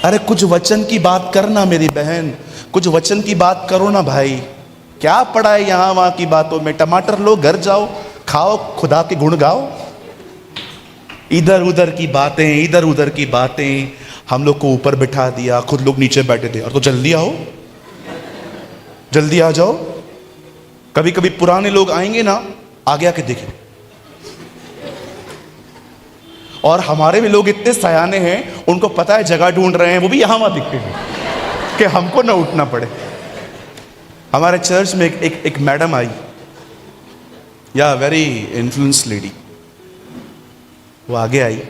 अरे कुछ वचन की बात करना मेरी बहन, कुछ वचन की बात करो ना भाई। क्या पड़ा है यहां वहां की बातों में? टमाटर लो, घर जाओ, खाओ, खुदा के गुण गाओ। इधर उधर की बातें, इधर उधर की बातें। हम लोग को ऊपर बिठा दिया, खुद लोग नीचे बैठे थे। और तो जल्दी आओ, जल्दी आ जाओ। कभी कभी पुराने लोग आएंगे ना, आगे आके देखें। और हमारे भी लोग इतने सयाने हैं, उनको पता है जगह ढूंढ रहे हैं, वो भी यहां वहां दिखते हैं कि हमको ना उठना पड़े। हमारे चर्च में एक मैडम आई, या वेरी इन्फ्लुएंस लेडी। वो आगे आई,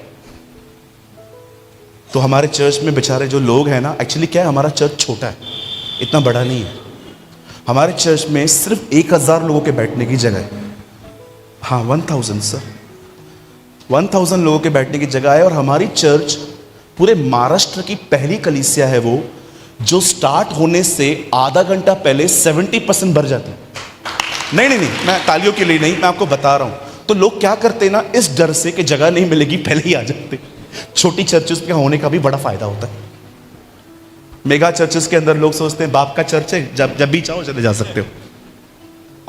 तो हमारे चर्च में बेचारे जो लोग हैं ना, एक्चुअली क्या है, हमारा चर्च छोटा है, इतना बड़ा नहीं है। हमारे चर्च में सिर्फ 1000 लोगों के बैठने की जगह है। हाँ 1000 सर, 1000 लोगों के बैठने की जगह है। और हमारी चर्च पूरे महाराष्ट्र की पहली कलीसिया है वो, जो स्टार्ट होने से आधा घंटा पहले 70% भर जाती है। नहीं, मैं तालियों के लिए नहीं, मैं आपको बता रहा हूं। तो लोग क्या करते हैं ना, इस डर से कि जगह नहीं मिलेगी पहले ही आ जाते। छोटी चर्चेस के होने का भी बड़ा फायदा होता है। मेगा चर्चेस के अंदर लोग सोचते हैं बाप का चर्च है, जब भी चाहो चले जा सकते हो।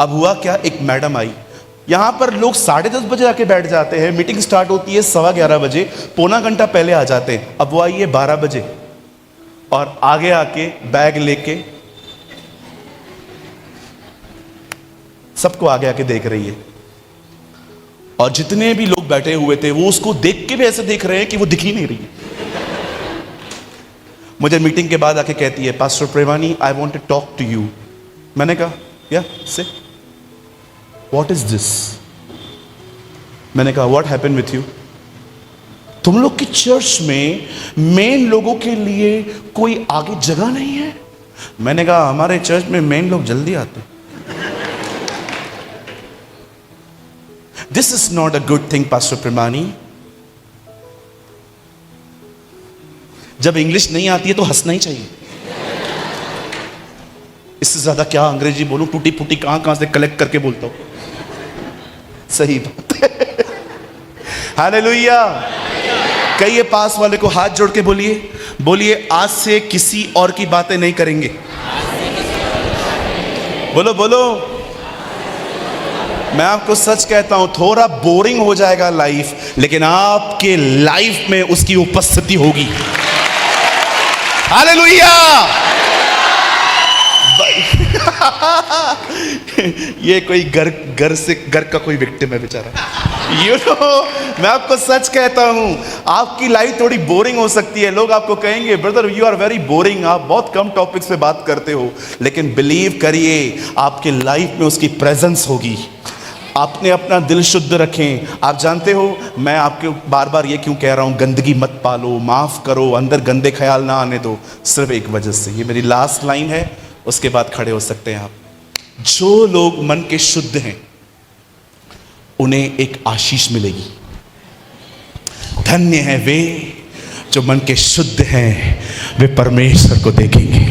अब हुआ क्या, एक मैडम आई, यहां पर लोग 10:30 बजे आके बैठ जाते हैं, मीटिंग स्टार्ट होती है 11:15 बजे, पौना घंटा पहले आ जाते हैं। अब वो आई है 12 बजे और आगे आके बैग लेके सबको आगे आके देख रही है। और जितने भी लोग बैठे हुए थे वो उसको देख के भी ऐसे देख रहे हैं कि वो दिख ही नहीं रही। मुझे मीटिंग के बाद आके कहती है, pastor Premani, I want to talk to you. मैंने कहा या से व्हाट इज दिस। मैंने कहा व्हाट हैपेंड विथ यू। तुम लोग की चर्च में मेन लोगों के लिए कोई आगे जगह नहीं है। मैंने कहा हमारे चर्च में मेन लोग जल्दी आते हैं। This is not a good thing pastor Premani. जब इंग्लिश नहीं आती है तो हंसना ही चाहिए। इससे ज्यादा क्या अंग्रेजी बोलूं, टूटी फूटी कहां से कलेक्ट करके बोलता हूं। सही बात है। हालेलुया। कहिए पास वाले को, हाथ जोड़ के बोलिए आज से किसी और की बातें नहीं करेंगे। बोलो। मैं आपको सच कहता हूं, थोड़ा बोरिंग हो जाएगा लाइफ, लेकिन आपके लाइफ में उसकी उपस्थिति होगी। हालेलुया। ये कोई घर का कोई विक्टिम है बेचारा। मैं आपको सच कहता हूं, आपकी लाइफ थोड़ी बोरिंग हो सकती है। लोग आपको कहेंगे brother you are very boring, आप बहुत कम टॉपिक्स पे बात करते हो। लेकिन बिलीव करिए, आपके लाइफ में उसकी प्रेजेंस होगी। आपने अपना दिल शुद्ध रखें। आप जानते हो मैं आपके बार बार ये क्यों कह रहा हूं, गंदगी मत पालो, माफ करो, अंदर गंदे ख्याल ना आने दो। सिर्फ एक वजह से, ये मेरी लास्ट लाइन है, उसके बाद खड़े हो सकते हैं आप। जो लोग मन के शुद्ध हैं उन्हें एक आशीष मिलेगी। धन्य है वे जो मन के शुद्ध हैं, वे परमेश्वर को देखेंगे।